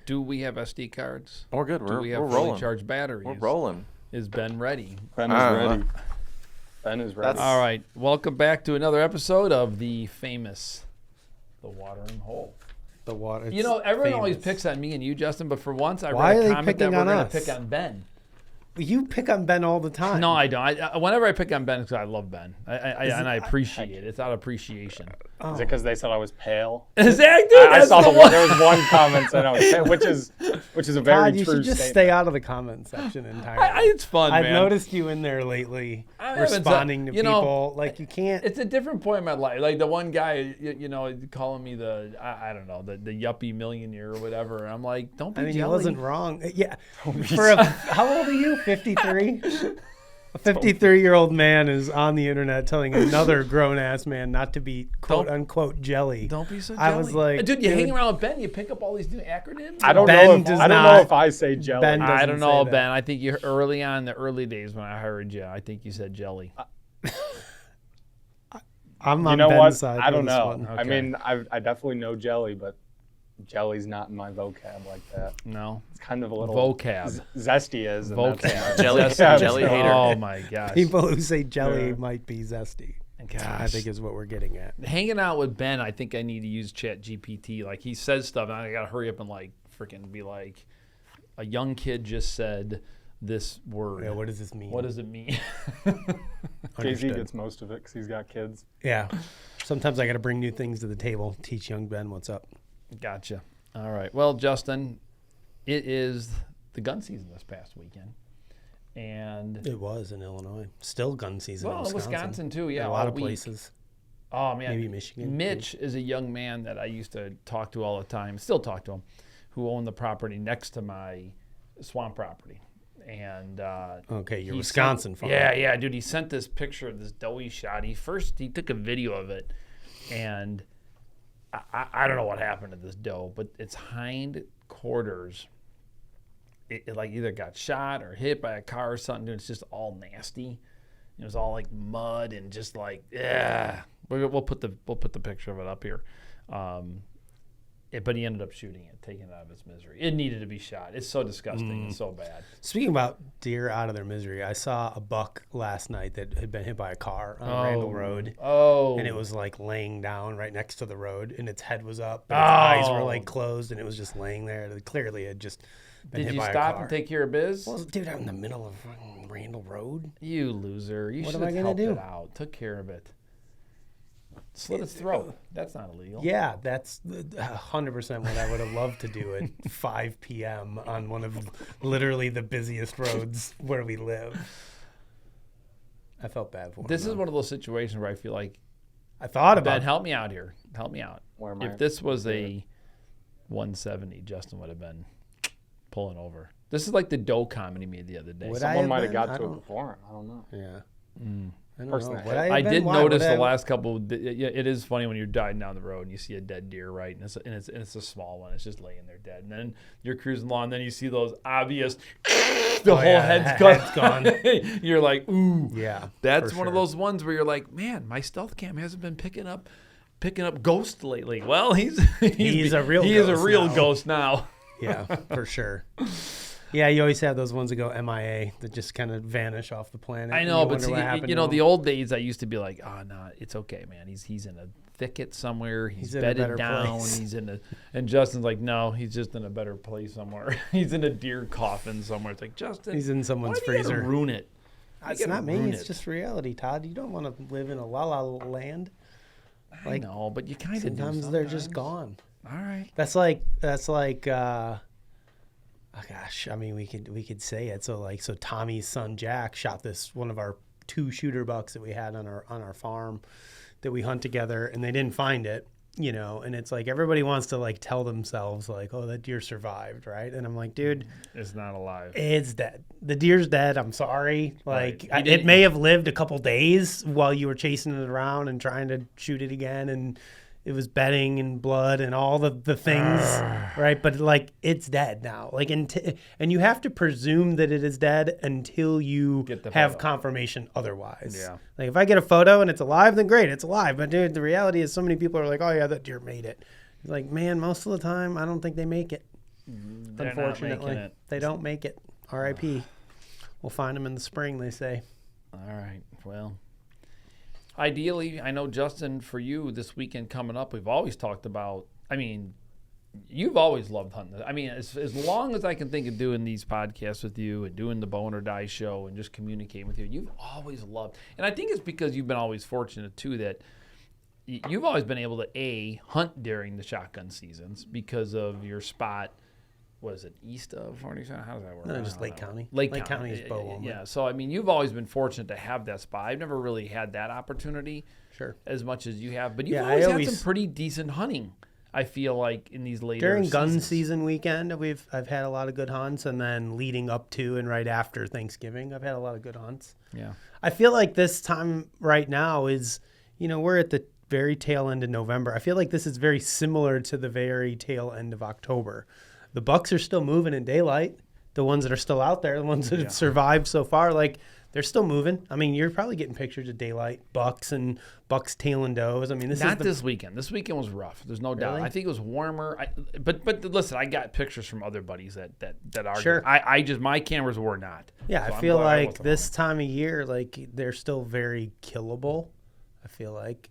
Do we have SD cards? We're good. Do we have we're fully rolling. charged batteries? We're rolling. Is Ben ready? Ben is ready. Ben is ready. All right. Welcome back to another episode of the famous The Watering Hole. The water. You know, everyone always picks on me and you, Justin, but for once I read a comment that we're going to pick on Ben. You pick on Ben all the time. No, I don't. Whenever I pick on Ben, it's because I love Ben. And I appreciate it. It's out of appreciation. Is it because they said I was pale? Exactly. I saw there was one comment saying I was pale, which is a very Todd, true you should just statement. stay out of the comment section entirely. It's fun, man. I've noticed you in there lately, responding to people. Like, you can't. It's a different point in my life. Like the one guy, calling me I don't know, the yuppie millionaire or whatever. And I'm like, don't be jelly. He wasn't wrong. Yeah. How old are you? 53? A 53-year-old man is on the internet telling another grown-ass man not to be quote-unquote jelly. Don't be so jelly. I was like, dude, you hang around with Ben, you pick up all these new acronyms. I don't know if I say jelly. Ben I don't know, that. Ben. I think you early on, the early days when I hired you, I think you said jelly. I'm on Ben's side. I don't know. Okay. I mean, I definitely know jelly, but jelly's not in my vocab like that. No. It's kind of a little vocab. Zesty is. Vocab. Jelly hater. Oh my gosh. People who say jelly might be zesty. Gosh. I think is what we're getting at. Hanging out with Ben, I think I need to use Chat GPT. Like he says stuff, and I gotta hurry up and like freaking be like, a young kid just said this word. Yeah, what does this mean? What does it mean? Casey gets most of it because he's got kids. Yeah. Sometimes I got to bring new things to the table. Teach young Ben what's up. Gotcha. All right. Well, Justin, it is the gun season this past weekend. And it was in Illinois. Still gun season in Wisconsin too, yeah. A lot of places. Oh, man. Maybe Michigan. Mitch is a young man that I used to talk to all the time, still talk to him, who owned the property next to my swamp property. And okay, your Wisconsin farm. Yeah, dude. He sent this picture of this doe he shot. He took a video of it, and I don't know what happened to this doe, but its hind quarters, it like either got shot or hit by a car or something. Dude, it's just all nasty. It was all like mud and just like, yeah. We'll put the picture of it up here. But he ended up shooting it, taking it out of its misery. It needed to be shot. It's so disgusting. It's so bad. Speaking about deer out of their misery, I saw a buck last night that had been hit by a car on Randall Road. Oh. And it was like laying down right next to the road, and its head was up, and its eyes were like closed, and it was just laying there. It clearly had just been hit by a car. Did you stop and take care of biz? Well, dude, I'm in the middle of Randall Road. You loser. You should have helped it out. Took care of it. Slit its throat. That's not illegal. Yeah, that's 100% what I would have loved to do at 5 p.m. on one of literally the busiest roads where we live. I felt bad for him. This is one of those situations where I feel like I thought about Ben, help me out here. Help me out. Where am I? If this was a 170, Justin would have been pulling over. This is like the doe comedy made the other day. Someone might have got to it before. I don't know. Yeah. I I did notice the last couple. It is funny when you're driving down the road and you see a dead deer, right? And it's a small one. It's just laying there dead. And then you're cruising along, and then you see those obvious. The whole head's gone. You're like, ooh. Yeah. That's one of those ones where you're like, man, my stealth cam hasn't been picking up ghosts lately. Well, he's a real. He is a real ghost now. Yeah, for sure. Yeah, you always have those ones that go MIA that just kind of vanish off the planet. I know, but see, the old days I used to be like, oh no, it's okay, man. He's in a thicket somewhere. He's bedded down. Place. And Justin's like, no, he's just in a better place somewhere. He's in a deer coffin somewhere. It's like, Justin, he's in someone's freezer. You gotta ruin it. It's not me. It's just reality, Todd. You don't want to live in a la-la land. I know, but you kind of sometimes they're just gone. All right. That's like. Oh gosh, I mean, we could say it. So Tommy's son Jack shot one of our 2 shooter bucks that we had on our farm that we hunt together, and they didn't find it, and it's like everybody wants to like tell themselves like, oh, that deer survived, right? And I'm like, dude, it's not alive. It's dead. The deer's dead. I'm sorry. Like it may have lived a couple days while you were chasing it around and trying to shoot it again, and it was bedding and blood and all the things, right? But like it's dead now. Like and you have to presume that it is dead until you have confirmation otherwise. Yeah. Like if I get a photo and it's alive, then great, it's alive. But dude, the reality is so many people are like, oh yeah, that deer made it. It's like, man, most of the time I don't think they make it. They're not making Unfortunately, it. they don't make it. R.I.P. We'll find them in the spring, they say. All right. Well, ideally, I know, Justin, for you this weekend coming up, we've always talked about, I mean, you've always loved hunting. I mean, as long as I can think of doing these podcasts with you and doing the Bone or Die show and just communicating with you, you've always loved. And I think it's because you've been always fortunate, too, that you've always been able to, hunt during the shotgun seasons because of your spot. What is it, east of 47? How does that work? No, just Lake County. Lake County is Bowhunting. Yeah, so, I mean, you've always been fortunate to have that spot. I've never really had that opportunity as much as you have. But you've always had some pretty decent hunting, I feel like, in these later during gun seasons. season weekend, I've had a lot of good hunts, and then leading up to and right after Thanksgiving, I've had a lot of good hunts. Yeah. I feel like this time right now is, we're at the very tail end of November. I feel like this is very similar to the very tail end of October. The bucks are still moving in daylight. The ones that are still out there, the ones that have survived so far, like, they're still moving. I mean, you're probably getting pictures of daylight bucks and bucks tailing does. I mean, this weekend. This weekend was rough. There's no doubt. I think it was warmer. But listen, I got pictures from other buddies that are. Sure. I just, my cameras were not. Yeah, so I feel like this time of year, like, they're still very killable. I feel like,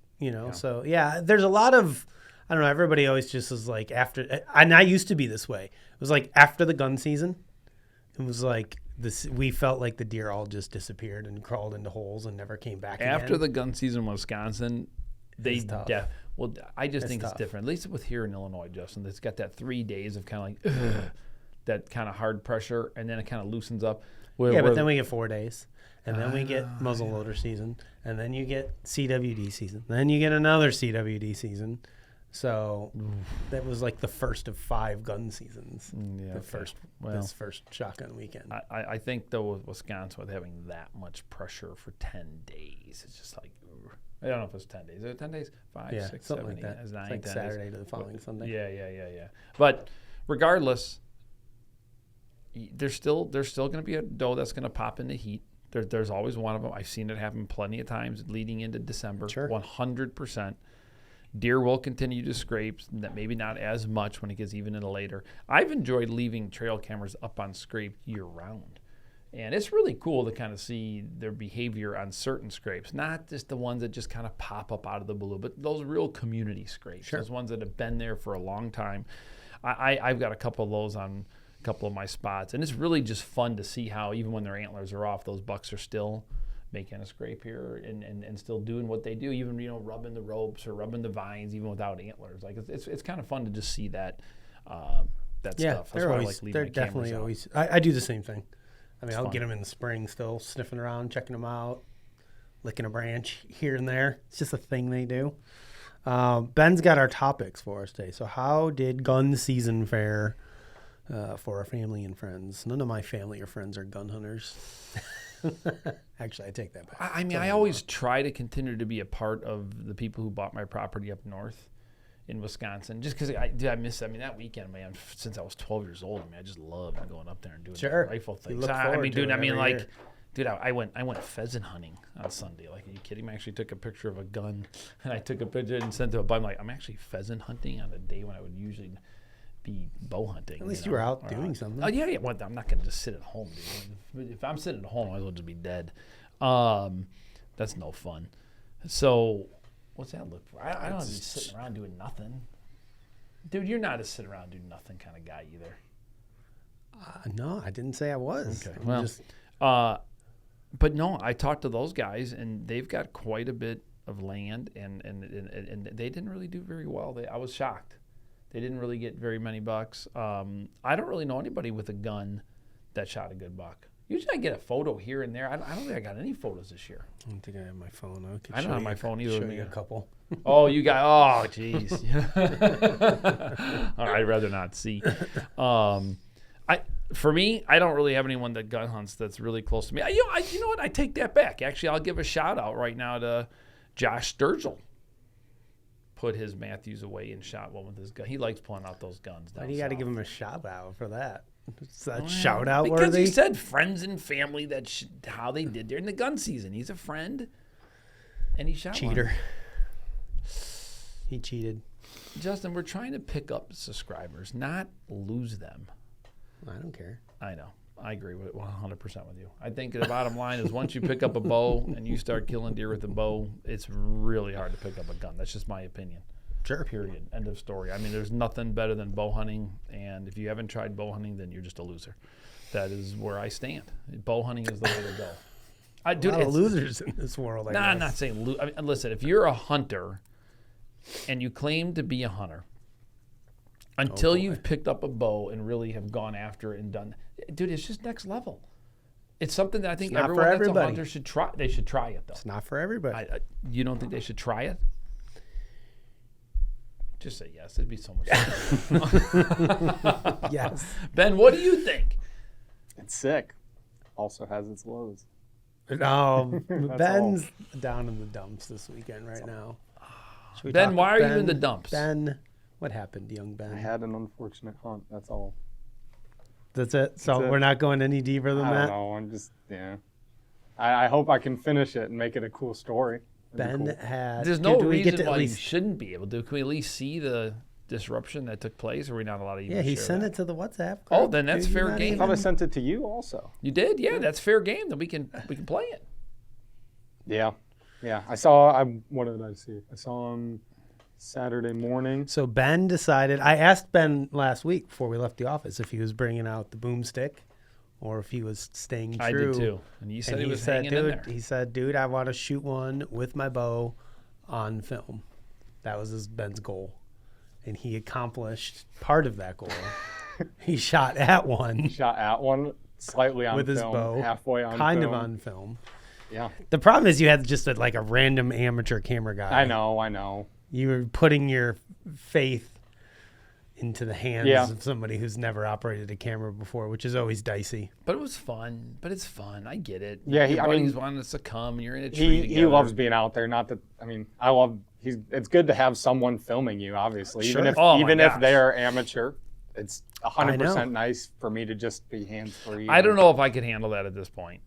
So yeah, there's a lot of. I don't know. Everybody always just is like after, and I used to be this way. It was like after the gun season, it was like this. We felt like the deer all just disappeared and crawled into holes and never came back. After again. the gun season in Wisconsin, I just think tough. it's different. At least with here in Illinois, Justin, it's got that 3 days of kind of like that kind of hard pressure, and then it kind of loosens up. But then we get 4 days. And then we get muzzleloader season, and then you get CWD season. Then you get another CWD season. So that was like the first of 5 gun seasons. This first shotgun weekend. I think though with Wisconsin, with having that much pressure for 10 days, it's just like, I don't know if it's 10 days. Is it 10 days? 5, 6, 7, like 8, that. it's 9, it's like 10 Saturday days. to the following Sunday. Yeah. But regardless, there's still going to be a doe that's going to pop into heat. There's always one of them. I've seen it happen plenty of times leading into December. Sure. 100%. Deer will continue to scrape, maybe not as much when it gets even into later. I've enjoyed leaving trail cameras up on scrape year round. And it's really cool to kind of see their behavior on certain scrapes, not just the ones that just kind of pop up out of the blue, but those real community scrapes, those ones that have been there for a long time. I've got a couple of those on a couple of my spots, and it's really just fun to see how even when their antlers are off, those bucks are still making a scrape here and still doing what they do, even rubbing the ropes or rubbing the vines even without antlers. Like it's kind of fun to just see that stuff. They're always they're definitely always. I do the same thing. I mean, I'll get them in the spring still, sniffing around, checking them out, licking a branch here and there. It's just a thing they do. Ben's got our topics for us today. So how did gun season fare for our family and friends? None of my family or friends are gun hunters. Actually, I take that back. I mean, I always try to continue to be a part of the people who bought my property up north in Wisconsin, just because I miss. I mean, that weekend, man, since I was 12 years old, I mean, I just loved going up there and doing the rifle things. I went pheasant hunting on Sunday. Like, are you kidding me? I actually took a picture of a gun, and I took a picture and sent it to a buddy. I'm like, I'm actually pheasant hunting on a day when I would usually be bow hunting. At least you were out doing something. Oh yeah. Well, I'm not going to just sit at home, dude. If I'm sitting at home, I might as well just be dead. That's no fun. So, what's that look for? I don't want to be sitting around doing nothing. Dude, you're not a sit around do nothing kind of guy either. No, I didn't say I was. Okay. But no, I talked to those guys, and they've got quite a bit of land, and they didn't really do very well. I was shocked. They didn't really get very many bucks. I don't really know anybody with a gun that shot a good buck. Usually I get a photo here and there. I don't think I got any photos this year. I don't think I have my phone. I don't have my phone either. Show you a couple. Oh, you got. Oh, jeez. I'd rather not see. For me, I don't really have anyone that gun hunts that's really close to me. You know what? I take that back. Actually, I'll give a shout out right now to Josh Sturgill. Put his Matthews away and shot one with his gun. He likes pulling out those guns. Why do you got to give him a shout out for that? Is that shout out because worthy? He said friends and family. How they did during the gun season. He's a friend, and he shot cheater. One. He cheated. Justin, we're trying to pick up subscribers, not lose them. I don't care. I know. I agree with 100% with you. I think the bottom line is once you pick up a bow and you start killing deer with a bow, it's really hard to pick up a gun. That's just my opinion. Sure. Period. End of story. I mean, there's nothing better than bow hunting, and if you haven't tried bow hunting, then you're just a loser. That is where I stand. Bow hunting is the way to go. A lot of losers in this world. I'm not saying I mean, listen, if you're a hunter and you claim to be a hunter, until you've picked up a bow and really have gone after it and done, dude, it's just next level. It's something that I think everyone that's a hunter should try. They should try it, though. It's not for everybody. You don't think they should try it? Just say yes. It'd be so much fun. Yes. Ben, what do you think? It's sick. Also has its lows. No, Ben's down in the dumps this weekend right now. Ben, why are you in the dumps? Ben, what happened, young Ben? I had an unfortunate hunt. That's all. That's it? So we're not going any deeper than that? I don't know. I'm just, I hope I can finish it and make it a cool story. Ben had... There's no reason why you shouldn't be able to. Can we at least see the disruption that took place? Or are we not allowed to even share he sent it to the WhatsApp group. Oh, then that's fair game. I thought I sent it to you also. You did? Yeah, that's fair game. Then we can play it. Yeah. What did I see? I saw him Saturday morning. So Ben decided... I asked Ben last week before we left the office if he was bringing out the boomstick or if he was staying true. I did too. And he said he was hanging in there. He said, dude, I want to shoot one with my bow on film. That was Ben's goal. And he accomplished part of that goal. He shot at one. Slightly on with film. His bow. Halfway on kind film. of on film. Yeah. The problem is you had just like a random amateur camera guy. I know. You were putting your faith into the hands of somebody who's never operated a camera before, which is always dicey. But it was fun. It's fun. I get it. Yeah, your buddies wanted us to come, and you're in a tree together. He loves being out there. Not that it's good to have someone filming you, obviously. Sure. Even if they are amateur, it's 100% nice for me to just be hands-free. I don't know if I could handle that at this point.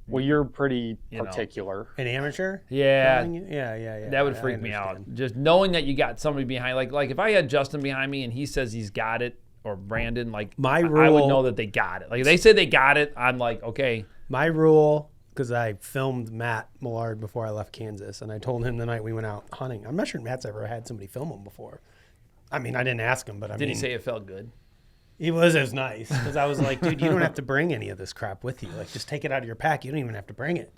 Well, you're pretty particular. An amateur? Yeah. Yeah. That would freak me out. Just knowing that you got somebody behind, like if I had Justin behind me and he says he's got it, or Brandon, like I would know that they got it. Like if they say they got it, I'm like, okay. My rule, because I filmed Matt Millard before I left Kansas, and I told him the night we went out hunting. I'm not sure Matt's ever had somebody film him before. I mean, I didn't ask him, but Did he say it felt good? It was nice because I was like, dude, you don't have to bring any of this crap with you. Like, just take it out of your pack. You don't even have to bring it.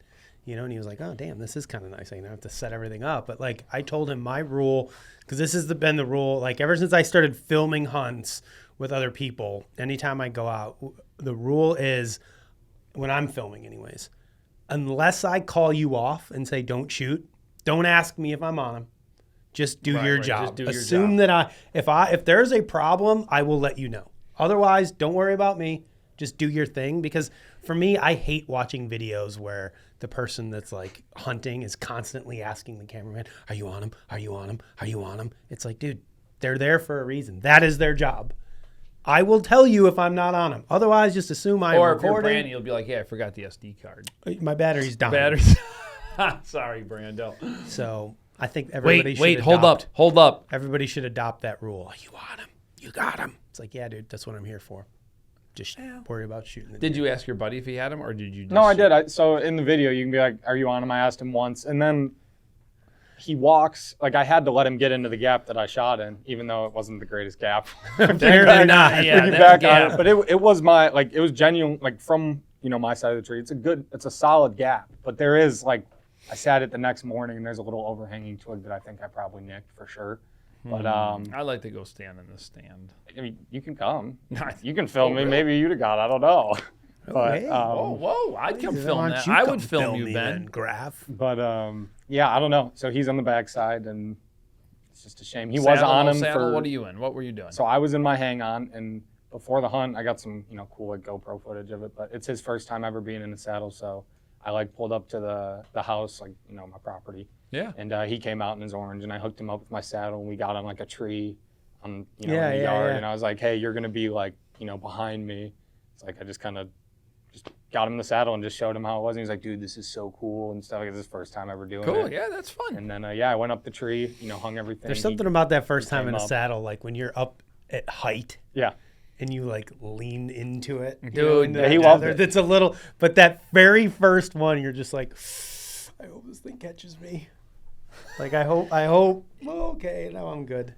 And he was like, oh, damn, this is kind of nice. I don't have to set everything up. But, like, I told him my rule, because this has been the rule, like, ever since I started filming hunts with other people, anytime I go out, the rule is, when I'm filming anyways, unless I call you off and say don't shoot, don't ask me if I'm on them. Just do your job. Assume that if there's a problem, I will let you know. Otherwise, don't worry about me. Just do your thing. Because for me, I hate watching videos where the person that's like hunting is constantly asking the cameraman, are you on him? Are you on him? Are you on him? It's like, dude, they're there for a reason. That is their job. I will tell you if I'm not on them. Otherwise, just assume I'm recording. Or if you're Brandon, you'll be like, yeah, I forgot the SD card. My battery's down. Sorry, Brando. So I think everybody should Wait, hold up. Everybody should adopt that rule. Are you on him? You got him. It's like, yeah, dude, that's what I'm here for. Just worry about shooting the deer. Did you ask your buddy if he had him, or did you just No, I did. So in the video, you can be like, are you on him? I asked him once. And then he walks. Like, I had to let him get into the gap that I shot in, even though it wasn't the greatest gap. Apparently not. Yeah, but it was it was genuine, like, from, my side of the tree. It's a solid gap. But there is, like, I sat it the next morning, and there's a little overhanging twig that I think I probably nicked for sure. But I like to go stand in the stand. I mean, you can come. You can film me. Really? Maybe you'd have got. I don't know. But whoa! I'd come film that. I would film you, Ben. Graph. But I don't know. So he's on the backside, and it's just a shame. He was on him for. What are you in? What were you doing? So I was in my hang on, and before the hunt, I got some cool like GoPro footage of it. But it's his first time ever being in a saddle, so I pulled up to the house, my property. Yeah. And he came out in his orange, and I hooked him up with my saddle, and we got on like a tree in the yard. And I was like, hey, you're going to be behind me. It's like I just kind of got him in the saddle and just showed him how it was. And he's like, dude, this is so cool and stuff. Like, this is his first time ever doing it. Cool. Yeah, that's fun. And then, I went up the tree, hung everything. There's something about that first time came in a up. saddle, like when you're up at height Yeah. and you like lean into it. Dude, yeah, he loved it. It's a little, but that very first one, you're just like, I hope this thing catches me. Like, I hope, well, okay, now I'm good.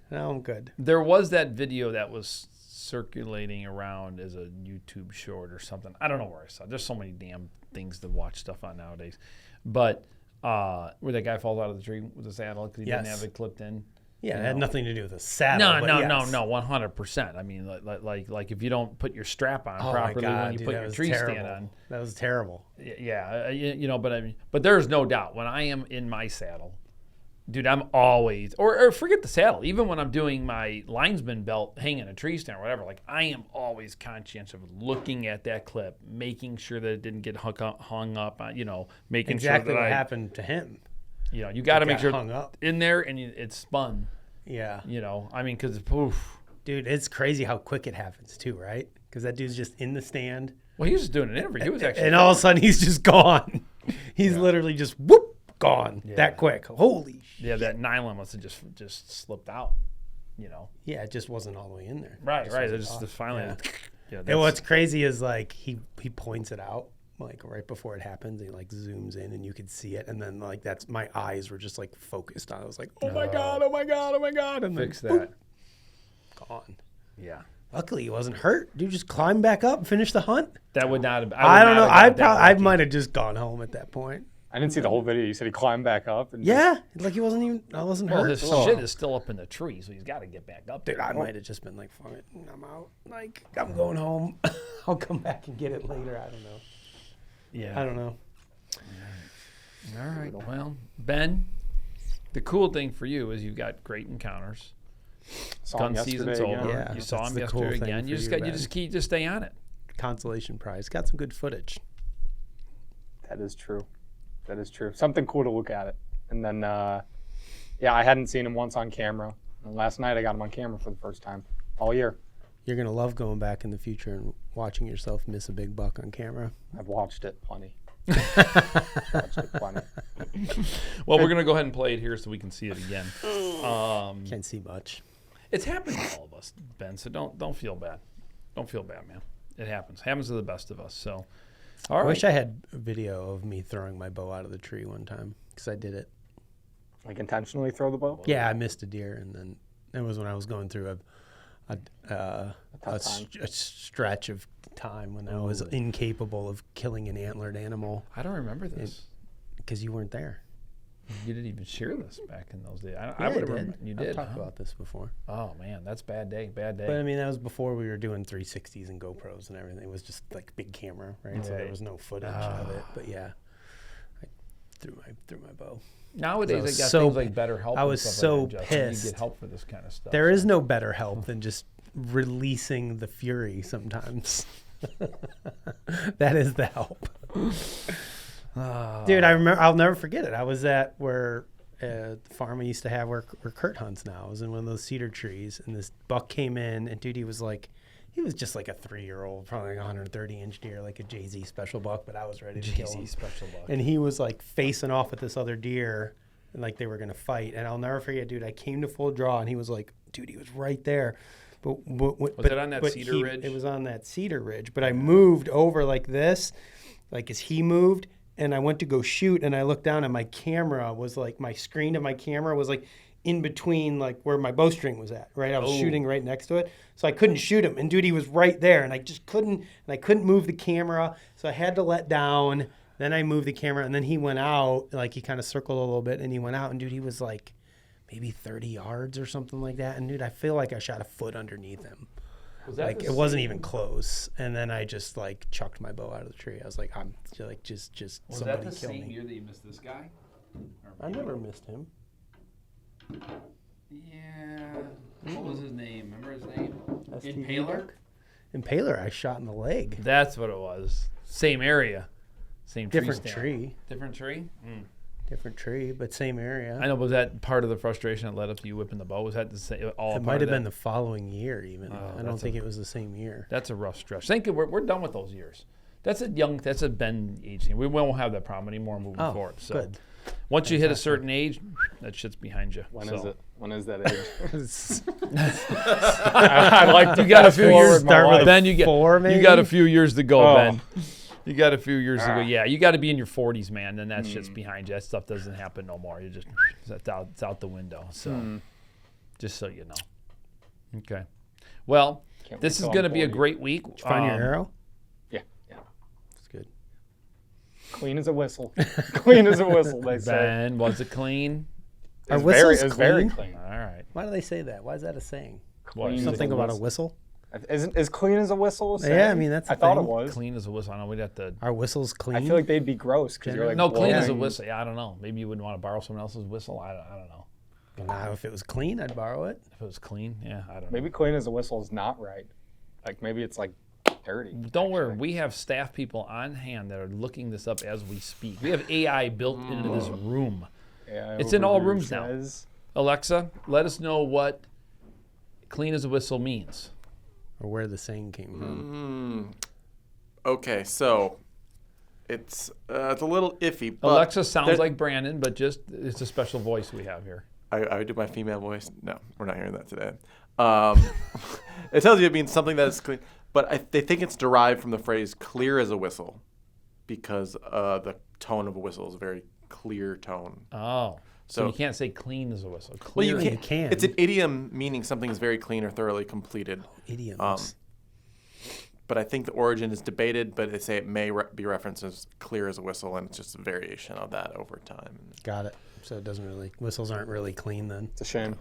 There was that video that was circulating around as a YouTube short or something. I don't know where I saw it. There's so many damn things to watch stuff on nowadays. But where that guy falls out of the tree with a saddle because he didn't have it clipped in. Yeah, it had nothing to do with the saddle. No, 100%. I mean, like if you don't put your strap on properly when you put your tree stand on. That was terrible. Yeah, but there's no doubt when I am in my saddle, dude, I'm always, or forget the saddle, even when I'm doing my linesman belt hanging a tree stand or whatever, like I am always conscious of looking at that clip, making sure that it didn't get hung up, making exactly sure that what happened to him. You got to make sure hung up in there and it's spun. Yeah. Because poof. Dude, it's crazy how quick it happens too, right? Because that dude's just in the stand. Well, he was just doing an interview. He was actually, and all of a sudden he's just gone. He's literally just whoop gone that quick. Holy shit. Yeah, that nylon must have just slipped out. Yeah, it just wasn't all the way in there. Right. It just finally. Yeah. And what's crazy is like he points it out like right before it happens. He like zooms in and you could see it, and then like that's my eyes were just like focused on it. I was like, oh my god, and fix then, that. Boop, gone. Yeah. Luckily, he wasn't hurt. Dude, just climbed back up, finish the hunt. That would not have. I don't know. I might have just gone home at that point. I didn't see the whole video. You said he climbed back up. And like he wasn't even. I wasn't Well, hurt. his shit is still up in the tree, so he's got to get back up there. Dude, I might have just been like, fuck it, I'm out. Like, I'm going home. I'll come back and get it later. I don't know. Yeah. I don't know. All right. Well, Ben, the cool thing for you is you've got great encounters. Gun season's over. Yeah, you saw that's him the cool yesterday thing again. for You just you, got. You Ben. just stay on it. Consolation prize. Got some good footage. That is true. Something cool to look at it. And then, I hadn't seen him once on camera. And last night I got him on camera for the first time all year. You're going to love going back in the future and watching yourself miss a big buck on camera. I've watched it plenty. Well, we're going to go ahead and play it here so we can see it again. Can't see much. It's happened to all of us, Ben, so don't feel bad. Don't feel bad, man. It happens. Happens to the best of us. So, all right. I wish I had a video of me throwing my bow out of the tree one time because I did it. Like intentionally throw the bow? Yeah, I missed a deer, and then it was when I was going through a stretch of time when I was incapable of killing an antlered animal. I don't remember this. Because you weren't there. You didn't even share this back in those days. I would have did. remembered. You did. I've talked about this before. Oh, man, that's bad day. Bad day. But I mean, that was before we were doing 360s and GoPros and everything. It was just like big camera, right? So there was no footage of it. But yeah, I threw my bow. Nowadays, they got so things like BetterHelp. I was and stuff so like that, pissed. You get help for this kind of stuff. There is no better help than just releasing the fury sometimes. That is the help. Dude, I remember. I'll never forget it. I was at where the farm I used to have where Kurt hunts now. I was in one of those cedar trees, and this buck came in, and dude, he was just like a 3-year-old, probably like a 130-inch deer, like a Jay-Z special buck, but I was ready to kill him. special buck. And he was like facing off with this other deer, and like they were gonna fight. And I'll never forget, dude. I came to full draw, and he was like, dude, he was right there. But was it on that cedar ridge? It was on that cedar ridge. But I moved over like this, like as he moved, and I went to go shoot, and I looked down, and my camera was like, my screen of my camera was like in between like where my bowstring was at, right? I was shooting right next to it. So I couldn't shoot him. And dude, he was right there, and I just couldn't, and I couldn't move the camera. So I had to let down. Then I moved the camera, and then he went out, like he kind of circled a little bit, and he went out, and dude, he was like maybe 30 yards or something like that. And dude, I feel like I shot a foot underneath him. Was that like it wasn't even close. And then I just like chucked my bow out of the tree. I was like, I'm like, just Was somebody that the kill same me. year that you missed this guy? I never missed him. Yeah. What was his name? Remember his name? STD Impaler? buck? Impaler, I shot in the leg. That's what it was. Same area. Same tree Different stand. tree. Different tree? Mm. Different tree, but same area. I know, was that part of the frustration that led up to you whipping the bow? Was that the same, all It might have been the following year even. I don't think it was the same year. That's a rough stretch. We're done with those years. That's a Ben age thing. We won't have that problem anymore moving forward. So good. once you hit a certain age, that shit's behind you. When so. is it? When is that age? I like you got a few years. Ben, you got a few years to go, Ben. You got a few years to go. Yeah, you got to be in your 40s, man. Then that shit's behind you. That stuff doesn't happen no more. You just it's out the window. So, just so you know. Okay. Well, this is going to be a great week. Did you find your arrow? Yeah. That's good. Clean as a whistle. Clean as a whistle, they say. Ben, was it clean? Are whistles very clean? clean. All right. Why do they say that? Why is that a saying? Clean Something as about a whistle. whistle? Is clean as a whistle a saying? Yeah, I mean, that's a I thought thing. it was. Clean as a whistle. I don't know. We'd have to. Are whistles clean? I feel like they'd be gross because you're like No, clean as a blowing- whistle. Yeah, I don't know. Maybe you wouldn't want to borrow someone else's whistle. I don't know. Nah, if it was clean, I'd borrow it. If it was clean, yeah, I don't know. Maybe clean as a whistle is not right. Like maybe it's like dirty. Don't worry, we have staff people on hand that are looking this up as we speak. We have AI built into this room. Yeah, It's in all overruled rooms now. says. Alexa, let us know what clean as a whistle means. Or where the saying came from. Okay, so it's a little iffy. But Alexa sounds like Brandon, but just it's a special voice we have here. I do my female voice. No, we're not hearing that today. It tells you it means something that is clean, but they think it's derived from the phrase "clear as a whistle," because the tone of a whistle is a very clear tone. Oh. So you can't say clean as a whistle. Well, Clear. you you can. It's an idiom meaning something is very clean or thoroughly completed. Idioms. But I think the origin is debated, but they say it may be referenced as clear as a whistle, and it's just a variation of that over time. Got it. So it doesn't really, whistles aren't really clean then. It's a shame.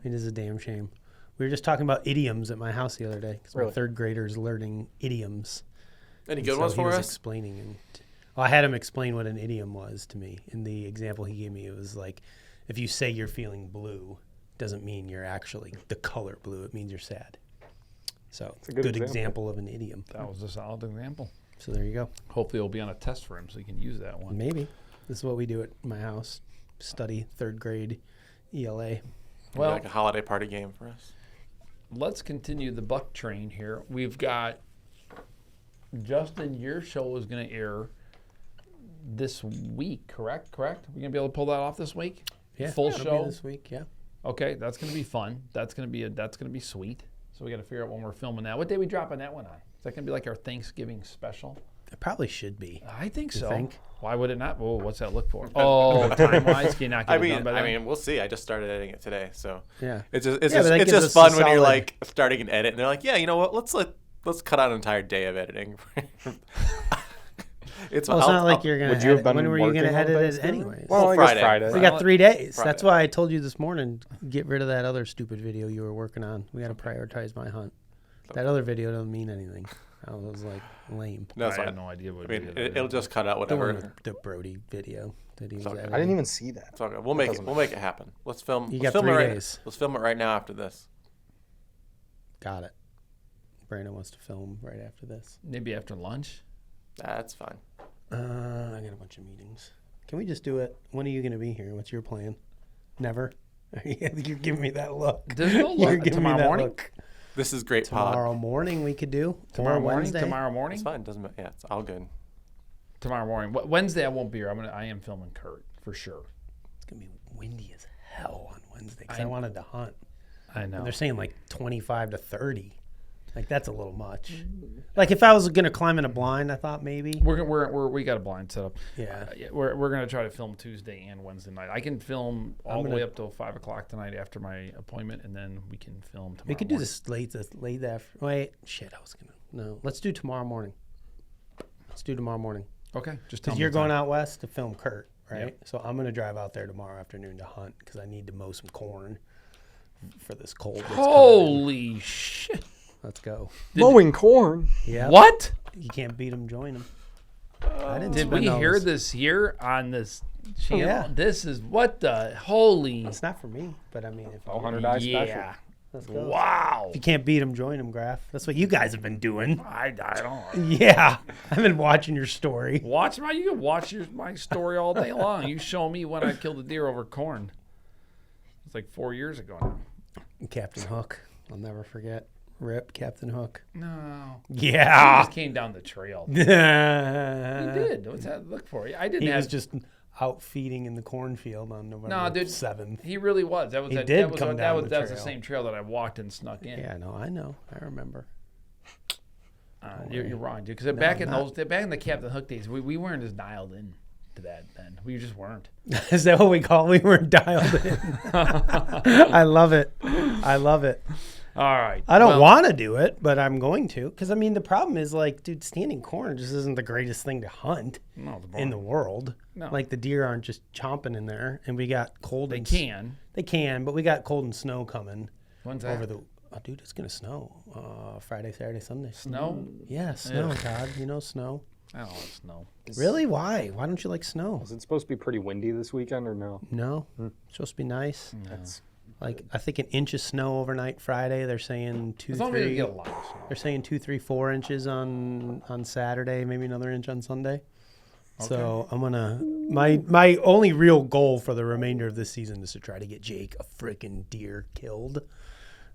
It is a damn shame. We were just talking about idioms at my house the other day because Really? my third grader's learning idioms. Any And good so ones he for was us? explaining, and well, I had him explain what an idiom was to me. In the example he gave me, it was like, if you say you're feeling blue, doesn't mean you're actually the color blue. It means you're sad. So a good example. example of an idiom. That was a solid example. So there you go. Hopefully it'll be on a test for him so he can use that one. Maybe this is what we do at my house: study third grade ELA. Well, Like a holiday party game for us. let's continue the buck train here. We've got Justin, your show is going to air this week, correct? We're going to be able to pull that off this week? Yeah, Full it'll be show? this week. Yeah. Okay, that's going to be fun. That's going to be sweet. So we got to figure out when we're filming that. What day we dropping that one on? Is that going to be like our Thanksgiving special? It probably should be. I think You so. think? Why would it not? Oh, what's that look for? Oh, time-wise, can you not get it done by then? we'll see. I just started editing it today, so Yeah. it's just Yeah, but that it's gives just us fun a when you're solid- like starting an edit and they're like, yeah, you know what? Let's cut out an entire day of editing. Well, it's not like you're gonna. would you have edit. been When were you gonna working on edit it Thanksgiving? anyways? Well, I guess Friday. Friday. We got 3 days. Friday. That's why I told you this morning, get rid of that other stupid video you were working on. We got to prioritize my hunt. That other video doesn't mean anything. I was like lame. No, it's I fine. have no idea what I mean, video that it'll is. just cut out The one whatever. with the Brody video that he was okay. editing. I didn't even see that. It's all good. We'll make it. We'll make it happen. Let's film. You let's got film 3 it right, days. Let's film it right now after this. Got it. Brandon wants to film right after this. Maybe after lunch? That's fine. I got a bunch of meetings. Can we just do it? When are you going to be here? What's your plan? Never? You're giving me that look. There's no You're look. giving Tomorrow me that morning? look. This is great pod. Tomorrow morning we could do. Tomorrow or morning? Wednesday. Tomorrow morning? It's fine. Doesn't matter. Yeah, it's all good. Tomorrow morning. Wednesday I won't be here. I am filming Kurt for sure. It's going to be windy as hell on Wednesday because I wanted to hunt. I know. And they're saying like 25 to 30. Like that's a little much. Like if I was gonna climb in a blind, I thought maybe. We got a blind set up. Yeah. We're gonna try to film Tuesday and Wednesday night. I can film all the way up till 5 o'clock tonight after my appointment, and then we can film tomorrow. We could do morning. this late after. Wait, shit. I was gonna. No, let's do tomorrow morning. Let's do tomorrow morning. Okay, just tell Because me you're the going time. out west to film Kurt, right? Yep. So I'm gonna drive out there tomorrow afternoon to hunt because I need to mow some corn for this cold. That's coming in. Holy shit! Let's go. Mowing corn. Yeah. What? You can't beat them. Join them. I didn't Did spend we all hear this. this here on this channel? Yeah. This is what the holy. It's not for me, but I mean, if $100 special. Yeah. let's go. Wow. If you can't beat them, join them, Graf. That's what you guys have been doing. I don't. Yeah, I've been watching your story. You can watch my story all day long. You show me when I killed a deer over corn. It's like 4 years ago now. Captain Hook, I'll never forget. Rip Captain Hook. No. He Yeah. just came down the trail. He He did. What's that look for? I didn't He have. was just out feeding in the cornfield on November No, dude. 7th. He really was. That was He that, did that was come that down was the that was the trail. same trail that I walked and snuck in. Yeah, no, I know. I remember. You're wrong, dude. Because back in the Captain Hook days, we weren't as dialed in to that then. We just weren't. Is that what we call it? We weren't dialed in. I love it. I love it. All right. I don't want to do it, but I'm going to. Because, I mean, the problem is, like, dude, standing corn just isn't the greatest thing to hunt in the world. No. Like, the deer aren't just chomping in there. And we got cold They and can. They can, but we got cold and snow coming. When's that? Over the... Oh, dude, it's going to snow. Friday, Saturday, Sunday. Snow? Yeah, snow, Ugh. Todd. You know snow. I don't want snow. Really? Why? Why don't you like snow? Is it supposed to be pretty windy this weekend or no? No. It's supposed to be nice. That's Like, I think an inch of snow overnight Friday. They're saying 2, As long as we 3. get a lot of snow. They're saying 2, 3, 4 inches on Saturday, maybe another inch on Sunday. So I'm gonna my only real goal for the remainder of this season is to try to get Jake a freaking deer killed.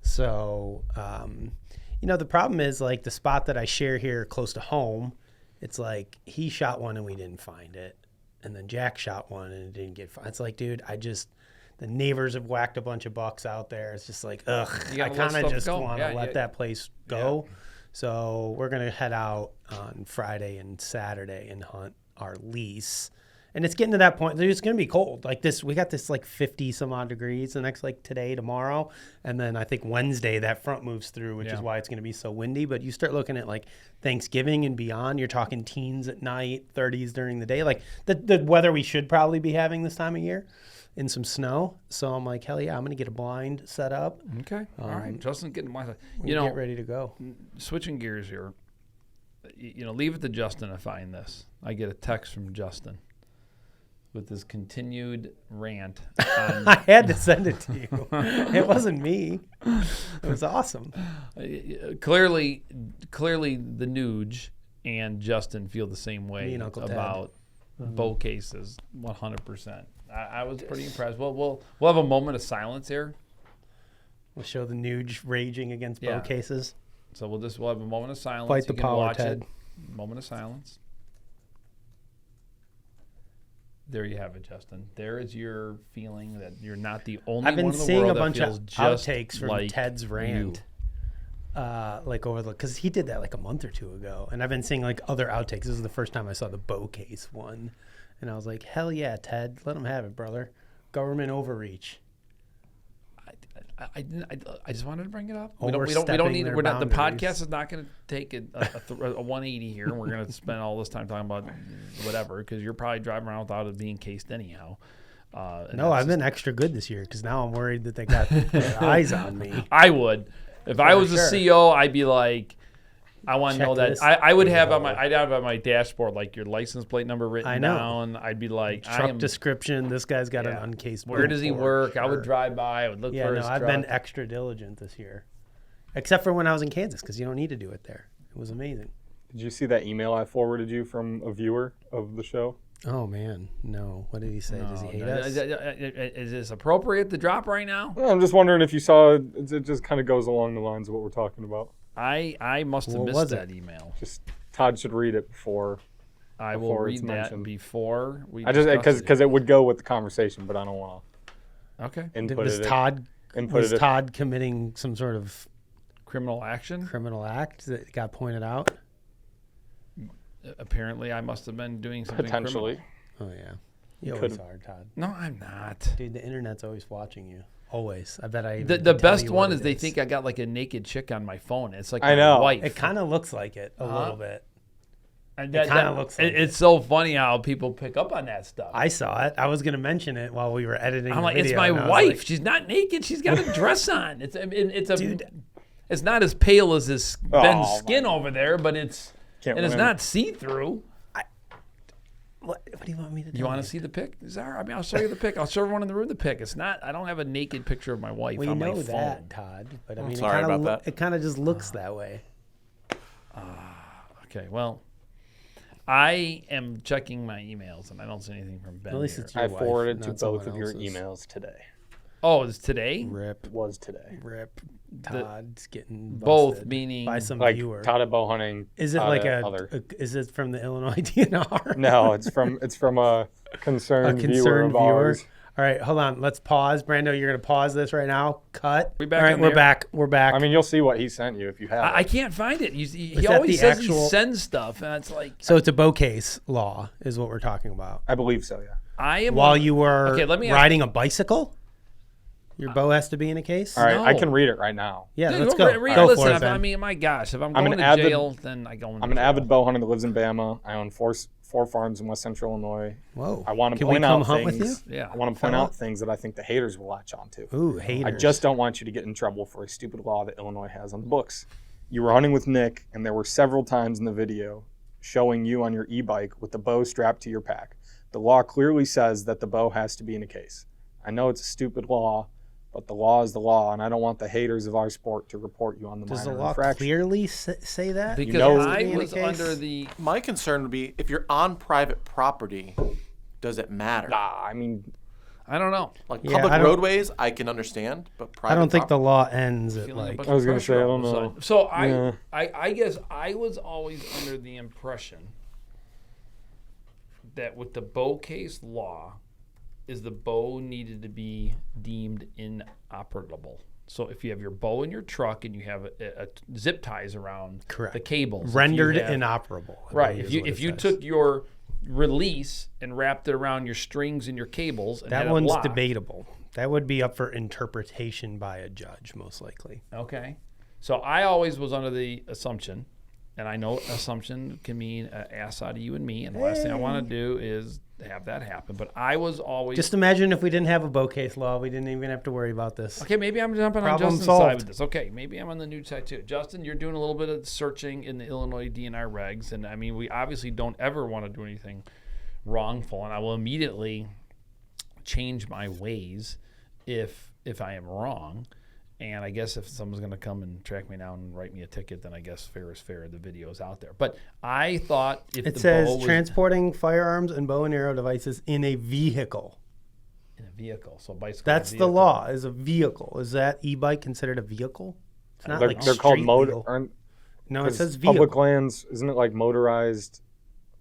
So the problem is, like, the spot that I share here close to home, it's like he shot one and we didn't find it, and then Jack shot one and it didn't get found. It's like, dude, the neighbors have whacked a bunch of bucks out there. It's just like, ugh, I kind of just want to let that place go. Yeah. So we're going to head out on Friday and Saturday and hunt our lease. And it's getting to that point. It's going to be cold. Like this, we got this like 50 some odd degrees the next, like today, tomorrow. And then I think Wednesday that front moves through, which is why it's going to be so windy. But you start looking at like Thanksgiving and beyond, you're talking teens at night, 30s during the day. Like the weather we should probably be having this time of year. In some snow, so I'm like, hell yeah, I'm gonna get a blind set up. Okay, all right. Justin's getting my, get ready to go. Switching gears here. Leave it to Justin to find this. I get a text from Justin with this continued rant. I had to send it to you. It wasn't me. It was awesome. Clearly, the Nuge and Justin feel the same way about bow cases. 100%. I was pretty impressed. We'll have a moment of silence here. We'll show the Nuge raging against bow cases. So we'll have a moment of silence. Fight the power, Ted. Moment of silence. There you have it, Justin. There is your feeling that you're not the only one in the world. I've been seeing a bunch of outtakes from Ted's rant. Because he did that like a month or two ago. And I've been seeing like other outtakes. This is the first time I saw the bow case one. And I was like, hell yeah, Ted. Let him have it, brother. Government overreach. I just wanted to bring it up. We don't need it. The podcast is not going to take a 180 here, and we're going to spend all this time talking about whatever, because you're probably driving around without it being cased anyhow. No, I've been extra good this year, because now I'm worried that they got their eyes on me. I would. If I was a CO, I'd be like, I want to know that. I would have I'd have on my dashboard like your license plate number written down. I'd be like, truck description. This guy's got an uncased. Where does he work? I would drive by. I would look for his truck. I've been extra diligent this year, except for when I was in Kansas, because you don't need to do it there. It was amazing. Did you see that email I forwarded you from a viewer of the show? Oh man, no. What did he say? Does he hate us? Is this appropriate to drop right now? Well, I'm just wondering if you saw it. It just kind of goes along the lines of what we're talking about. I must have missed that email. Just Todd should read it before. I will read that before we. Because it would go with the conversation, but I don't want to. Okay. Was Todd committing some sort of criminal action? Criminal act that got pointed out. Apparently, I must have been doing something potentially. Criminal. Oh yeah, you always are, Todd. No, I'm not. Dude, the internet's always watching you. Always. I bet I. The best one is they think I got like a naked chick on my phone. It's like I know. My wife. It kind of looks like it a little bit. It kind of looks like it's so funny how people pick up on that stuff. I saw it. I was going to mention it while we were editing. I'm like, it's my wife. Like, she's not naked. She's got a dress on. It's not as pale as this Ben's skin over there, but it's not see through. What do you want me to do? You want to see the pic? I'll show you the pic. I'll show everyone in the room the pic. It's not. I don't have a naked picture of my wife on my phone. We know that, Todd. But I mean, sorry about that. It kind of just looks that way. Okay. Well, I am checking my emails and I don't see anything from Ben. At least it's I your wife, forwarded to not both of someone your else's. emails today. Oh, it's today? Rip. It was today. Rip. Todd's getting Both, busted meaning by some Like viewer. Todd at Bowhunting. Is it Todd like at is it from the Illinois DNR? No, it's from a concerned, viewer concerned of ours. All right, hold on. Let's pause. Brando, you're going to pause this right now. Cut. We back All right, on we're there? back. We're back. I mean, you'll see what he sent you if you have I it. can't find it. He that always the says actual- he sends stuff, and it's like so it's a bow case law is what we're talking about. I believe so, yeah. I am. While you were Okay, let me ask- riding a bicycle, your bow has to be in a case? All right, I No. can read it right now. Yeah, Dude, let's go. Go Listen, for it, if, Ben. I mean, my gosh, if I'm I'm going an to avid- jail, then I go into I'm an jail. avid bow hunter that lives in Bama. I own four farms in West Central Illinois. Whoa. I want to Can we point come out hunt things. with you? Yeah. I want to point Fella? out things that I think the haters will latch onto. Ooh, haters. I just don't want you to get in trouble for a stupid law that Illinois has on the books. You were hunting with Nick, and there were several times in the video showing you on your e-bike with the bow strapped to your pack. The law clearly says that the bow has to be in a case. I know it's a stupid law, but the law is the law, and I don't want the haters of our sport to report you on the Does the minor law infraction. clearly say that? Because know- I In a was case? under the. My concern would be if you're on private property, does it matter? Nah, I mean, I don't know. Like Yeah, public I don't- roadways, I can understand, but private I don't think the property- law ends at Feeling a like. bunch I was of gonna say, pressure I all of don't a know. sudden. So Yeah. I guess I was always under the impression that with the bow case law, is the bow needed to be deemed inoperable. So if you have your bow in your truck and you have a zip ties around Correct. the cables, if you Rendered have- inoperable. I right? believe If is you what if it you says. took your release and wrapped it around your strings and your cables, and that had it one's locked, debatable. That would be up for interpretation by a judge, most likely. Okay. So I always was under the assumption, and I know assumption can mean an ass out of you and me, and the last thing I want to do is have that happen. But I was always Just imagine if we didn't have a bow case law, we didn't even have to worry about this. okay. Maybe I'm jumping on Problem Justin's side solved. with this. Okay, maybe I'm on the new side too. Justin, you're doing a little bit of searching in the Illinois DNR regs, and I mean, we obviously don't ever want to do anything wrongful, and I will immediately change my ways if I am wrong. And I guess if someone's going to come and track me down and write me a ticket, then I guess fair is fair. The video's out there. But I thought if It the says bow was transporting firearms and bow and arrow devices in a vehicle. in a vehicle, so bicycle. That's the vehicle. law. Is a vehicle. Is that e-bike considered a vehicle? It's not they're, like they're called street motor. legal. Aren't, No, it 'cause says vehicle. public lands, isn't it like motorized?